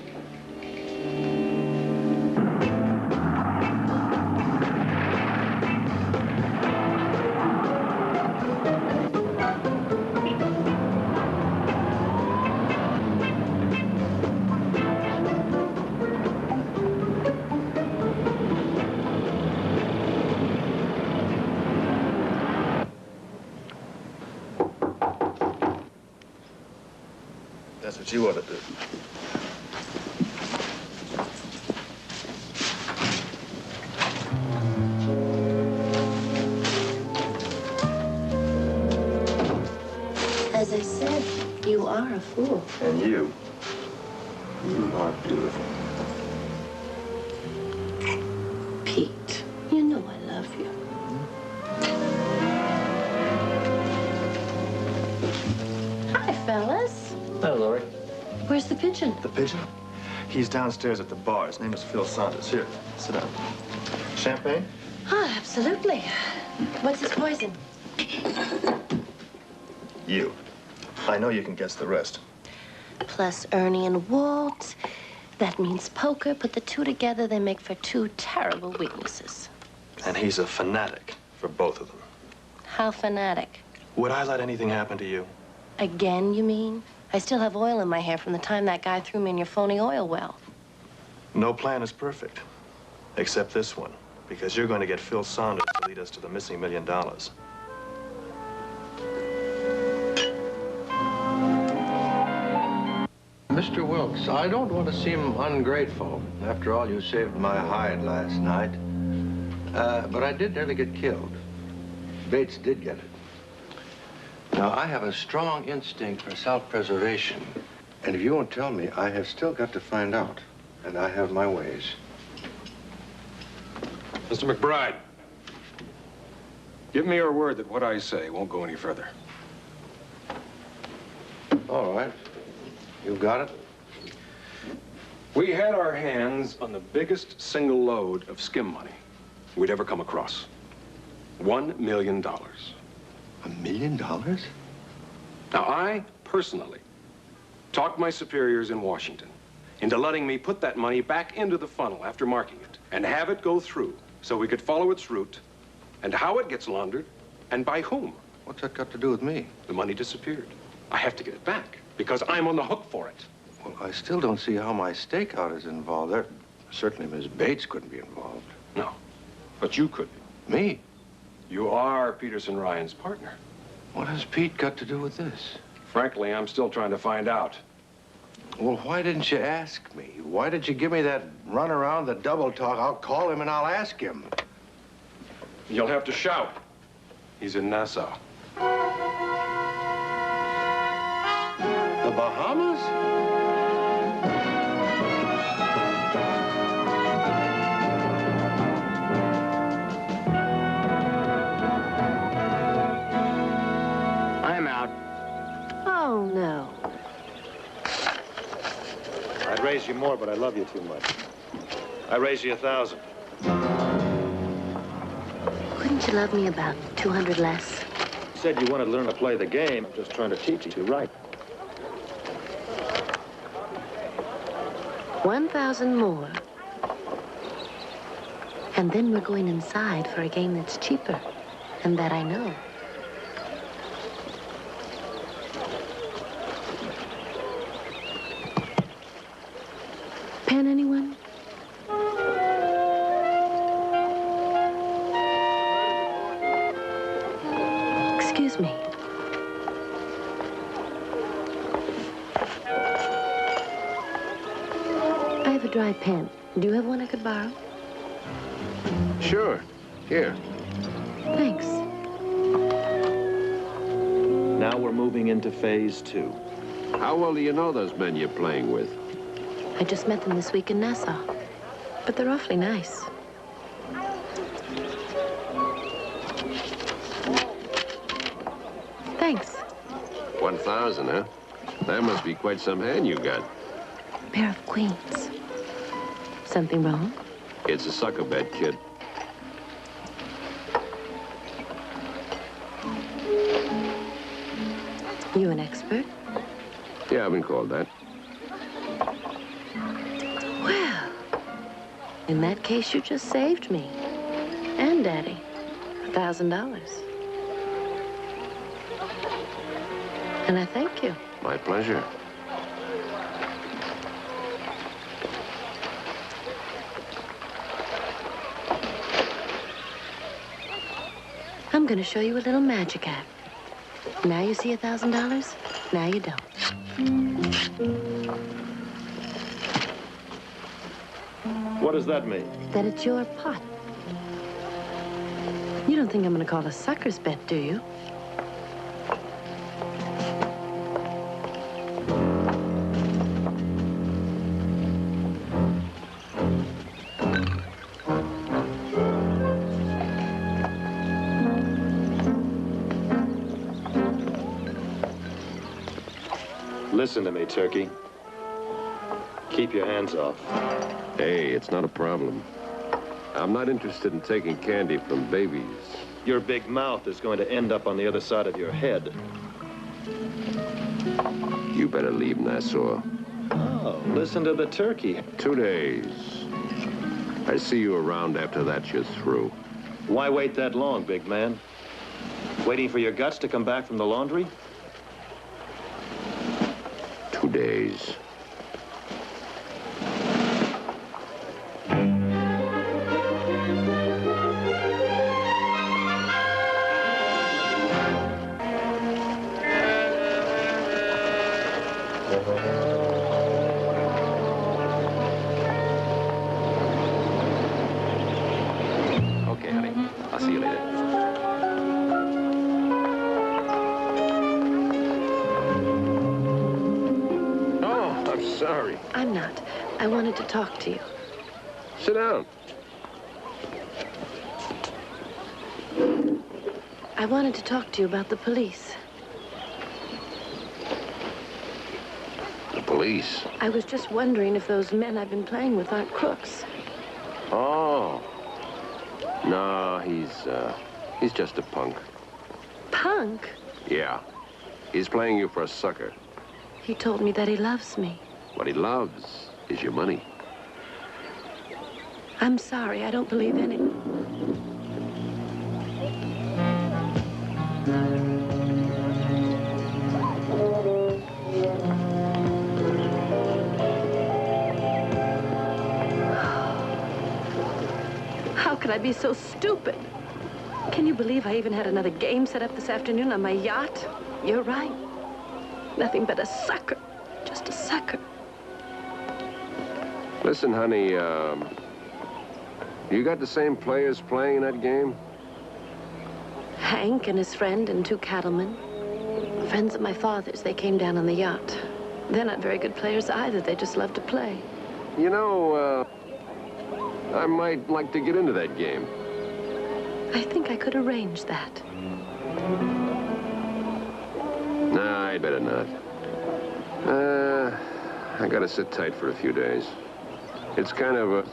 That's what you ought to do. As I said, you are a fool. And you are beautiful. Pete, you know I love you. Hi, fellas. Hello, Lori. Where's the pigeon? The pigeon? He's downstairs at the bar. His name is Phil Saunders. Here, sit down. Champagne? Oh, absolutely. What's his poison? You. I know you can guess the rest. Plus Ernie and Walt. That means poker. Put the two together, they make for two terrible weaknesses. And he's a fanatic for both of them. How fanatic? Would I let anything happen to you? Again, you mean? I still have oil in my hair from the time that guy threw me in your phony oil well. No plan is perfect. Except this one. Because you're going to get Phil Saunders to lead us to the missing $1 million. Mr. Wilkes, I don't want to seem ungrateful. After all, you saved my hide last night. But I did nearly get killed. Bates did get it. Now, I have a strong instinct for self-preservation. And if you won't tell me, I have still got to find out. And I have my ways. Mr. McBride, give me your word that what I say won't go any further. All right. You got it? We had our hands on the biggest single load of skim money we'd ever come across. $1 million. $1 million? Now, I personally, talk my superiors in Washington into letting me put that money back into the funnel after marking it and have it go through so we could follow its route and how it gets laundered and by whom. What's that got to do with me? The money disappeared. I have to get it back because I'm on the hook for it. Well, I still don't see how my stakeout is involved. There, certainly Ms. Bates couldn't be involved. No, but you could be. Me? You are Peterson Ryan's partner. What has Pete got to do with this? Frankly, I'm still trying to find out. Well, why didn't you ask me? Why did you give me that run around, the double talk? I'll call him and I'll ask him. You'll have to shout. He's in Nassau. The Bahamas? I'm out. Oh, no. I'd raise you more, but I love you too much. I raise you 1,000. Couldn't you love me about 200 less? You said you wanted to learn to play the game. I'm just trying to teach you right. 1,000 more. And then we're going inside for a game that's cheaper. And that I know. Pen, anyone? Excuse me. I have a dry pen. Do you have one I could borrow? Sure. Here. Thanks. Now we're moving into phase 2. How well do you know those men you're playing with? I just met them this week in Nassau. But they're awfully nice. Thanks. 1,000, huh? That must be quite some hand you got. Pair of queens. Something wrong? It's a sucker bet, kid. You an expert? Yeah, I've been called that. Well, in that case, you just saved me. And Daddy. $1,000. And I thank you. My pleasure. I'm going to show you a little magic act. Now you see $1,000, now you don't. What does that mean? That it's your pot. You don't think I'm going to call a sucker's bet, do you? Listen to me, Turkey. Keep your hands off. Hey, it's not a problem. I'm not interested in taking candy from babies. Your big mouth is going to end up on the other side of your head. You better leave Nassau. Oh, listen to the turkey. 2 days. I see you around after that you're through. Why wait that long, big man? Waiting for your guts to come back from the laundry? 2 days. Okay, honey. I'll see you later. Sorry. I'm not. I wanted to talk to you. Sit down. I wanted to talk to you about the police. The police? I was just wondering if those men I've been playing with aren't crooks. Oh. No, he's just a punk. Punk? Yeah. He's playing you for a sucker. He told me that he loves me. What he loves is your money. I'm sorry, I don't believe in it. How could I be so stupid? Can you believe I even had another game set up this afternoon on my yacht? You're right. Nothing but a sucker. Just a sucker. Listen, honey, you got the same players playing in that game? Hank and his friend and two cattlemen. Friends of my father's. They came down on the yacht. They're not very good players either. They just love to play. You know, I might like to get into that game. I think I could arrange that. Nah, I'd better not. I gotta sit tight for a few days. It's kind of a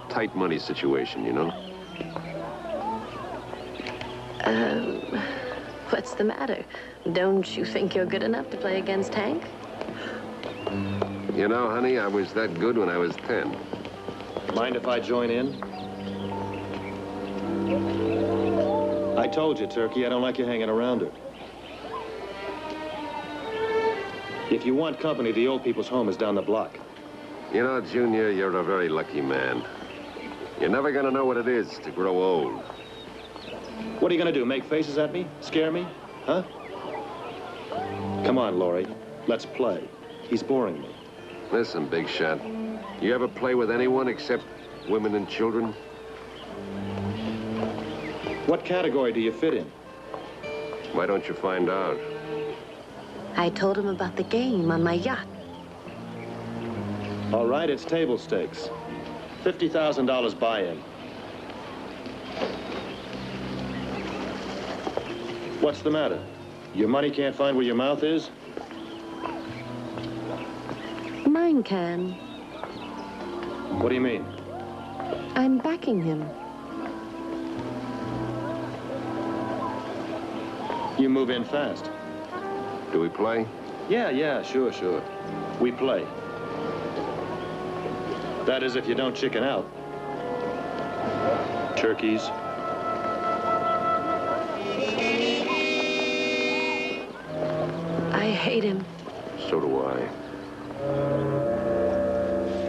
tight money situation, you know? What's the matter? Don't you think you're good enough to play against Hank? You know, honey, I was that good when I was 10. Mind if I join in? I told you, Turkey, I don't like you hanging around her. If you want company, the old people's home is down the block. You know, Junior, you're a very lucky man. You're never gonna know what it is to grow old. What are you gonna do, make faces at me? Scare me? Huh? Come on, Laurie. Let's play. He's boring me. Listen, big shot. You ever play with anyone except women and children? What category do you fit in? Why don't you find out? I told him about the game on my yacht. All right, it's table stakes. $50,000 buy-in. What's the matter? Your money can't find where your mouth is? Mine can. What do you mean? I'm backing him. You move in fast. Do we play? Yeah, sure. We play. That is, if you don't chicken out. Turkeys. I hate him. So do I.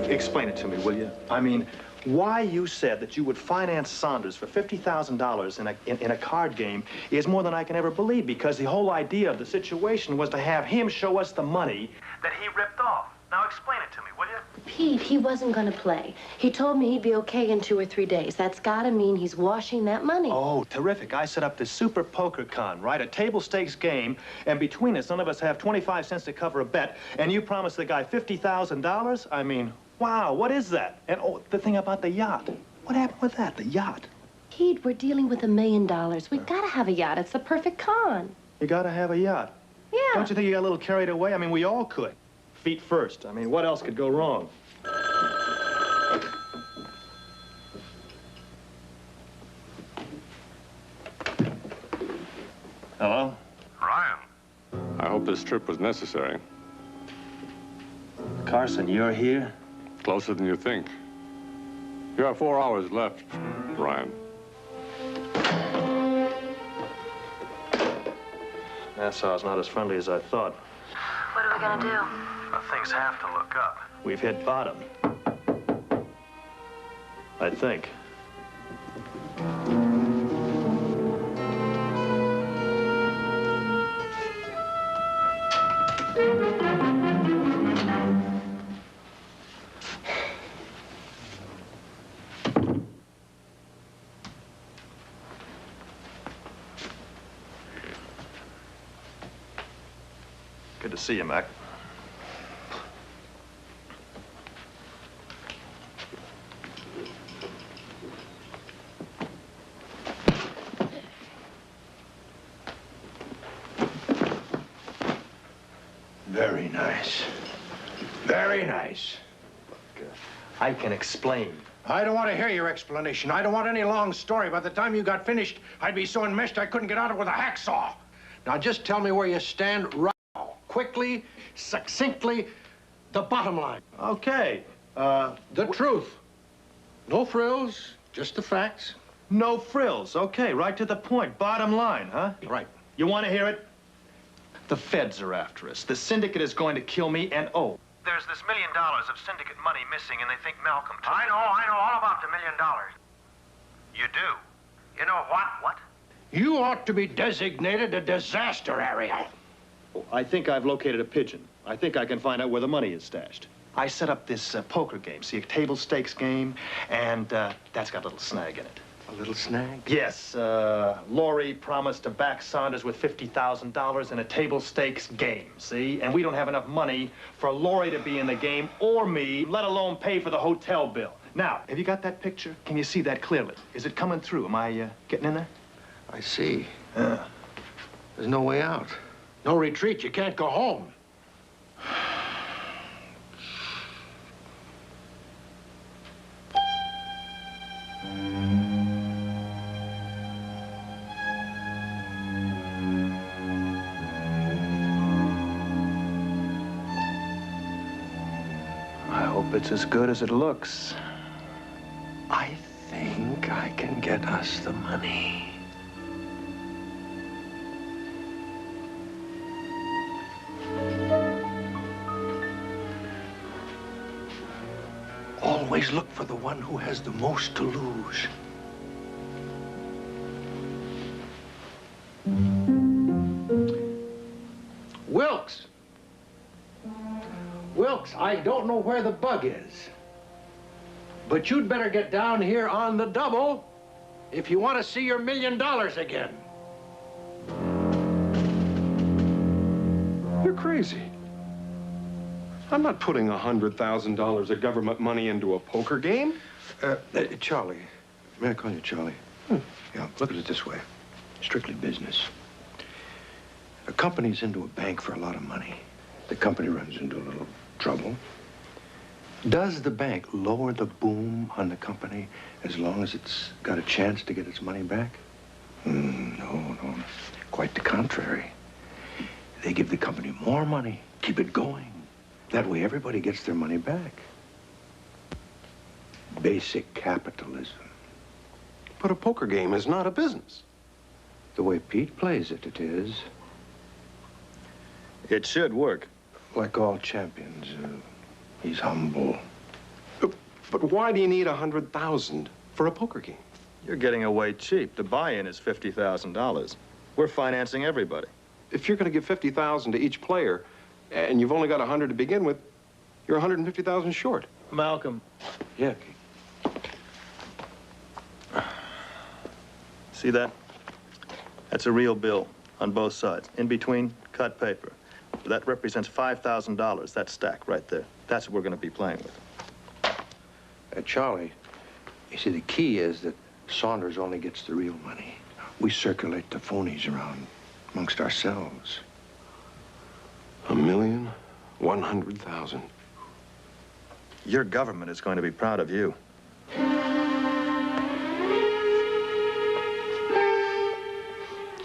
Explain it to me, will you? I mean, why you said that you would finance Saunders for $50,000 in a card game is more than I can ever believe, because the whole idea of the situation was to have him show us the money that he ripped off. Now explain it to me, will you? Pete, he wasn't gonna play. He told me he'd be okay in 2 or 3 days. That's gotta mean he's washing that money. Oh, terrific. I set up this super poker con, right? A table stakes game, and between us, none of us have 25 cents to cover a bet, and you promised the guy $50,000? I mean, wow, what is that? And oh, the thing about the yacht. What happened with that, the yacht? Pete, we're dealing with $1 million. We gotta have a yacht. It's the perfect con. You gotta have a yacht. Yeah. Don't you think you got a little carried away? I mean, we all could. Feet first. I mean, what else could go wrong? Hello? Ryan. I hope this trip was necessary. Carson, you're here? Closer than you think. You have 4 hours left, Ryan. Nassau's not as friendly as I thought. What are we gonna do? Well, things have to look up. We've hit bottom. I think. Good to see you, Mac. Very nice. Very nice. I can explain. I don't want to hear your explanation. I don't want any long story. By the time you got finished, I'd be so enmeshed I couldn't get out of it with a hacksaw. Now just tell me where you stand right quickly, succinctly, the bottom line. Okay. The truth. No frills, just the facts. No frills. Okay, right to the point. Bottom line, huh? Right. You want to hear it? The feds are after us. The syndicate is going to kill me, and oh. There's this $1 million of syndicate money missing, and they think Malcolm took it. I know all about the $1 million. You do? You know what? What? You ought to be designated a disaster area. I think I've located a pigeon. I think I can find out where the money is stashed. I set up this poker game, see, a table stakes game, and that's got a little snag in it. A little snag? Yes, Laurie promised to back Saunders with $50,000 in a table stakes game, see? And we don't have enough money for Laurie to be in the game or me, let alone pay for the hotel bill. Now, have you got that picture? Can you see that clearly? Is it coming through? Am I getting in there? I see. There's no way out. No retreat. You can't go home. I hope it's as good as it looks. I think I can get us the money. Always look for the one who has the most to lose. Wilkes! Wilkes, I don't know where the bug is. But you'd better get down here on the double if you want to see your $1 million again. You're crazy. I'm not putting $100,000 of government money into a poker game. Charlie, may I call you Charlie? Yeah, look at it this way. Strictly business. A company's into a bank for a lot of money. The company runs into a little trouble. Does the bank lower the boom on the company as long as it's got a chance to get its money back? No. Quite the contrary. They give the company more money, keep it going. That way everybody gets their money back. Basic capitalism. But a poker game is not a business. The way Pete plays it, it is. It should work. Like all champions, he's humble. But why do you need $100,000 for a poker game? You're getting away cheap. The buy-in is $50,000. We're financing everybody. If you're going to give $50,000 to each player, and you've only got 100 to begin with, you're 150,000 short. Malcolm. Yeah. See that? That's a real bill on both sides. In between, cut paper. That represents $5,000, that stack right there. That's what we're going to be playing with. Charlie, you see, the key is that Saunders only gets the real money. We circulate the phonies around amongst ourselves. $1,100,000. Your government is going to be proud of you.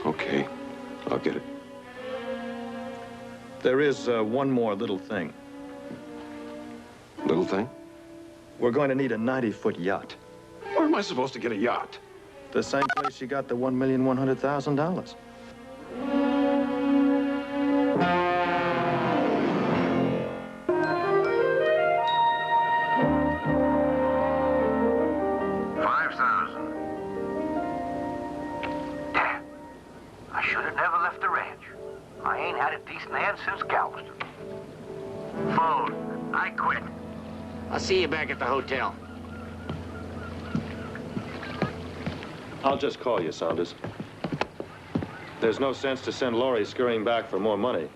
Okay, I'll get it. There is one more little thing. Little thing? We're going to need a 90-foot yacht. Where am I supposed to get a yacht? The same place you got the $1,100,000. I'll see you back at the hotel. I'll just call you, Saunders. There's no sense to send Laurie scurrying back for more money.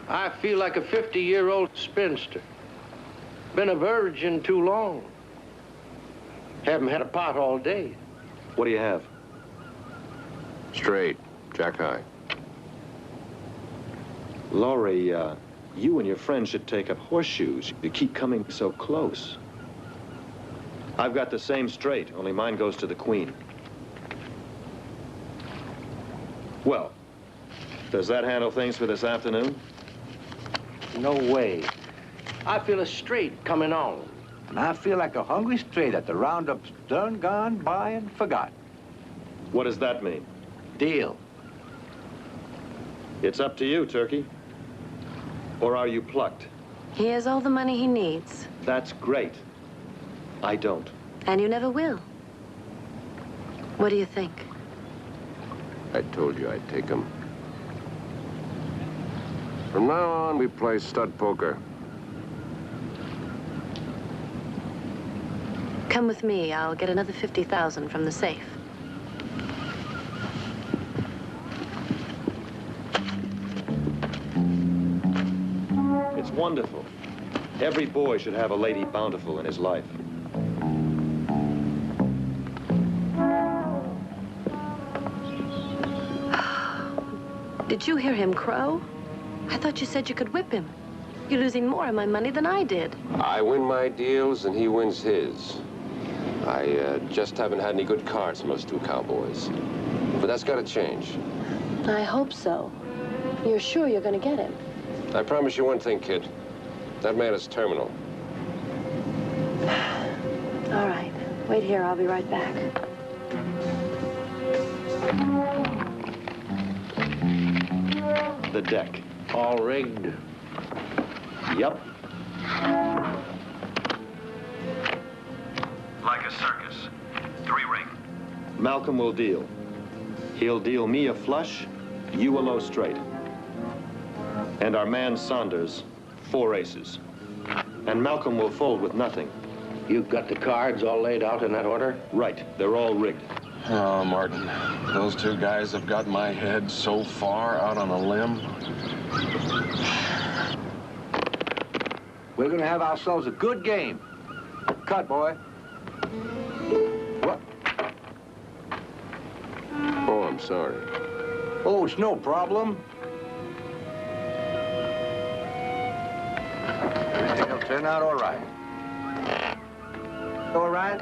I feel like a 50-year-old spinster. Been a virgin too long. Haven't had a pot all day. What do you have? Straight. Jack high. Laurie, you and your friends should take up horseshoes. You keep coming so close. I've got the same straight, only mine goes to the queen. Well, does that handle things for this afternoon? no way. I feel a straight coming on. And I feel like a hungry stray that the roundup's done gone by and forgot. What does that mean? Deal. It's up to you, Turkey. Or are you plucked? He has all the money he needs. That's great. I don't. And you never will. What do you think? I told you I'd take him. From now on, we play stud poker. Come with me. I'll get another 50,000 from the safe. It's wonderful. Every boy should have a Lady Bountiful in his life. Did you hear him crow? I thought you said you could whip him. You're losing more of my money than I did. I win my deals and he wins his. I just haven't had any good cards from those two cowboys. But that's got to change. I hope so. You're sure you're going to get him? I promise you one thing, kid. That man is terminal. All right. Wait here. I'll be right back. The deck. All rigged? Yep. Like a circus. 3-ring. Malcolm will deal. He'll deal me a flush, you a low straight. And our man Saunders, 4 aces. And Malcolm will fold with nothing. You've got the cards all laid out in that order? Right. They're all rigged. Oh, Martin, those two guys have got my head so far out on a limb. We're going to have ourselves a good game. Cut, boy. What? Oh, I'm sorry. Oh, it's no problem. Everything will turn out all right. All right?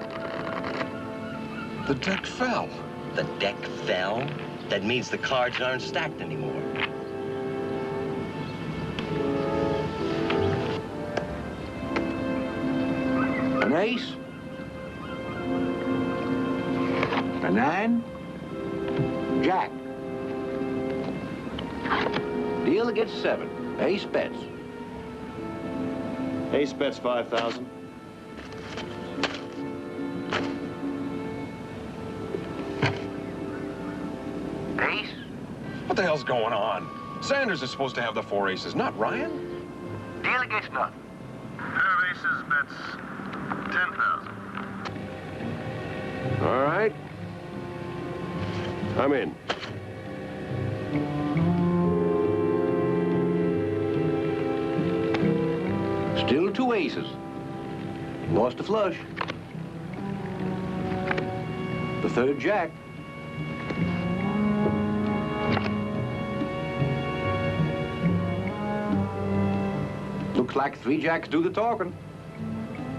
The deck fell. The deck fell? That means the cards aren't stacked anymore. An ace. A 9. Jack. Deal against 7. Ace bets. Ace bets 5,000. Ace? What the hell's going on? Sanders is supposed to have the 4 aces, not Ryan. Deal against nothing. Pair of aces bets 10,000. All right. I'm in. Still 2 aces. Lost a flush. The 3rd jack. Looks like 3 jacks do the talking.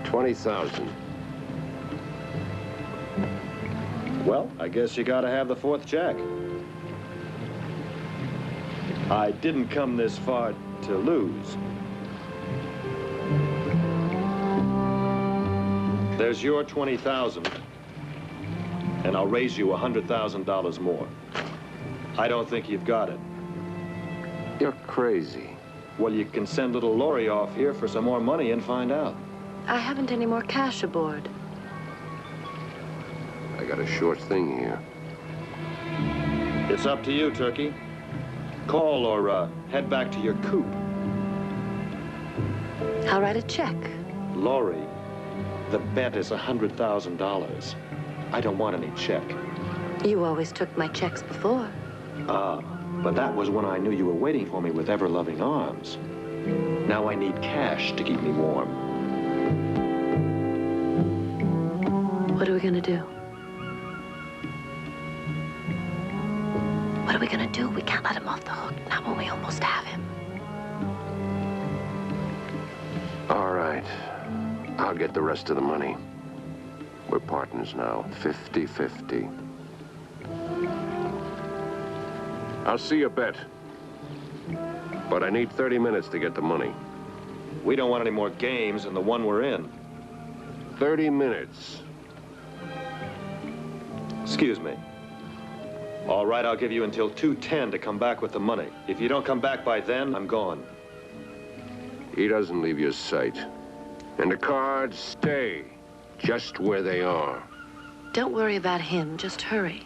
20,000. Well, I guess you gotta have the 4th jack. I didn't come this far to lose. There's your 20,000, and I'll raise you $100,000 more. I don't think you've got it. You're crazy. Well, you can send little Lori off here for some more money and find out. I haven't any more cash aboard. I got a sure thing here. It's up to you, Turkey. Call or head back to your coop. I'll write a check. Lori, the bet is $100,000. I don't want any check. You always took my checks before. Ah, but that was when I knew you were waiting for me with ever-loving arms. Now I need cash to keep me warm. What are we gonna do? What are we gonna do? We can't let him off the hook, not when we almost have him. All right. I'll get the rest of the money. We're partners now, 50-50. I'll see you bet. But I need 30 minutes to get the money. We don't want any more games than the one we're in. 30 minutes. Excuse me. All right, I'll give you until 2:10 to come back with the money. If you don't come back by then, I'm gone. He doesn't leave your sight. And the cards stay just where they are. Don't worry about him. Just hurry.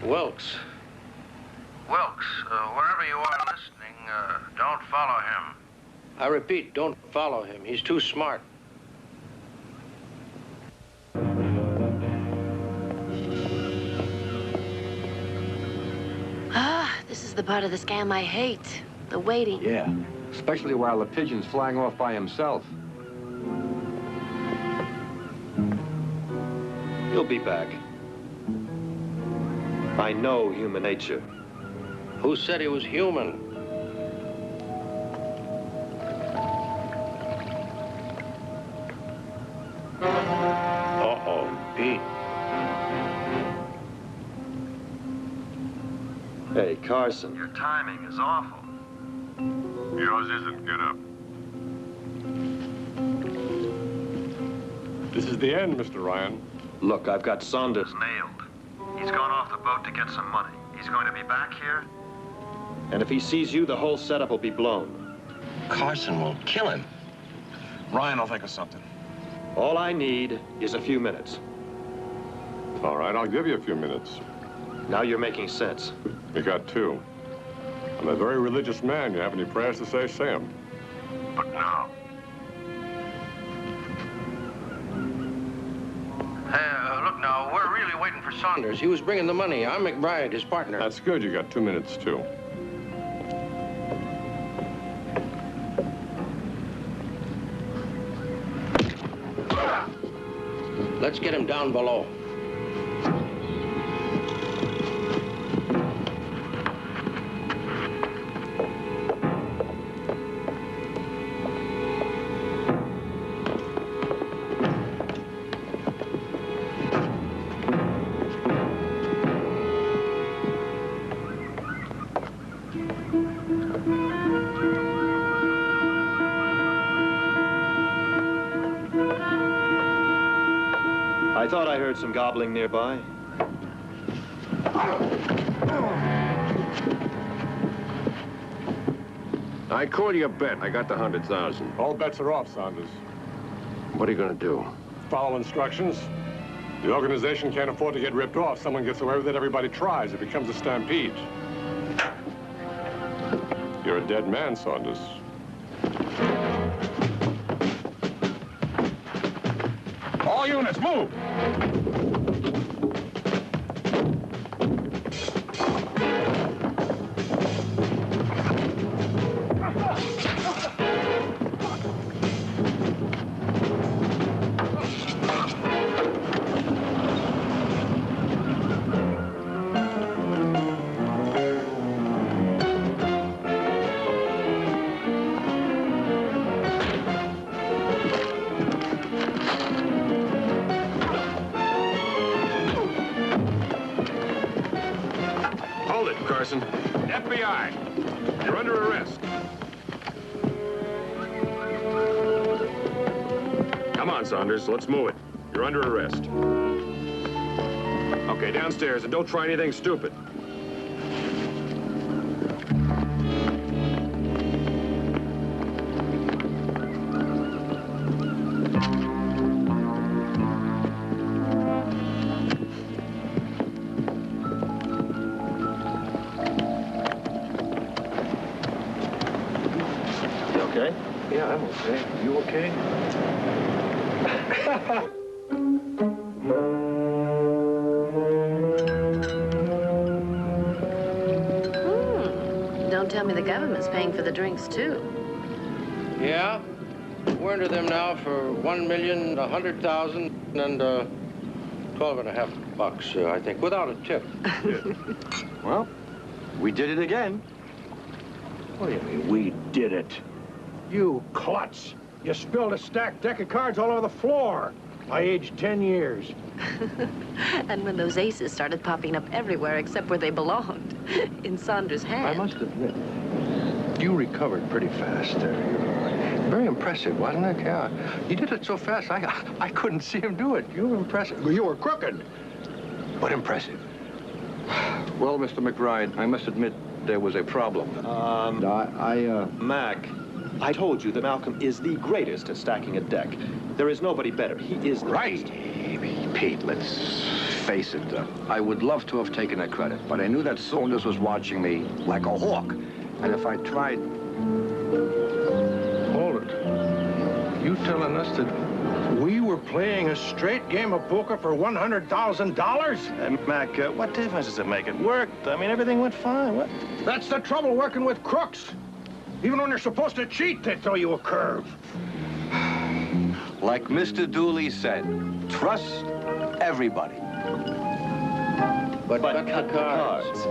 Wilkes. Wilkes, wherever you are listening, don't follow him. I repeat, don't follow him. He's too smart. Ah, this is the part of the scam I hate. The waiting. Yeah, especially while the pigeon's flying off by himself. He'll be back. I know human nature. Who said he was human? Uh-oh, Pete. Hey, Carson. Your timing is awful. Yours isn't. Get up. This is the end, Mr. Ryan. Look, I've got Saunders nailed. He's gone off the boat to get some money. He's going to be back here? And if he sees you, the whole setup will be blown. Carson will kill him. Ryan will think of something. All I need is a few minutes. All right, I'll give you a few minutes. Now you're making sense. You got 2. I'm a very religious man. You have any prayers to say them. But now. Hey, look now, we're really waiting for Saunders. He was bringing the money. I'm McBride, his partner. That's good. You got 2 minutes, too. Let's get him down below. I thought I heard some gobbling nearby. I call you a bet. I got the 100,000. All bets are off, Saunders. What are you going to do? Follow instructions. The organization can't afford to get ripped off. Someone gets away with it, everybody tries. It becomes a stampede. You're a dead man, Saunders. All units, move! Carson. FBI, you're under arrest. Come on, Saunders, let's move it. You're under arrest. Okay, downstairs, and don't try anything stupid. Okay? Yeah, I'm okay. You okay? Don't tell me the government's paying for the drinks, too. Yeah? We're under them now for $1,100,000 and 12.5 bucks, I think, without a tip. Well, we did it again. What do you mean, we did it? You klutz! You spilled a stacked deck of cards all over the floor. I aged 10 years. And when those aces started popping up everywhere except where they belonged, in Saunders' hand. I must admit, you recovered pretty fast there. Very impressive, wasn't it? Yeah. You did it so fast, I couldn't see him do it. You were impressive. You were crooked. But impressive. Well, Mr. McBride, I must admit there was a problem. Mac, I told you that Malcolm is the greatest at stacking a deck. There is nobody better. He is the right. Pete, let's face it. I would love to have taken the credit, but I knew that Saunders was watching me like a hawk. And if I tried... Hold it. You telling us that we were playing a straight game of poker for $100,000? Mac, what difference does it make? It worked. I mean, everything went fine. What? That's the trouble working with crooks. Even when they're supposed to cheat, they throw you a curve. Like Mr. Dooley said, trust everybody. But cut cards.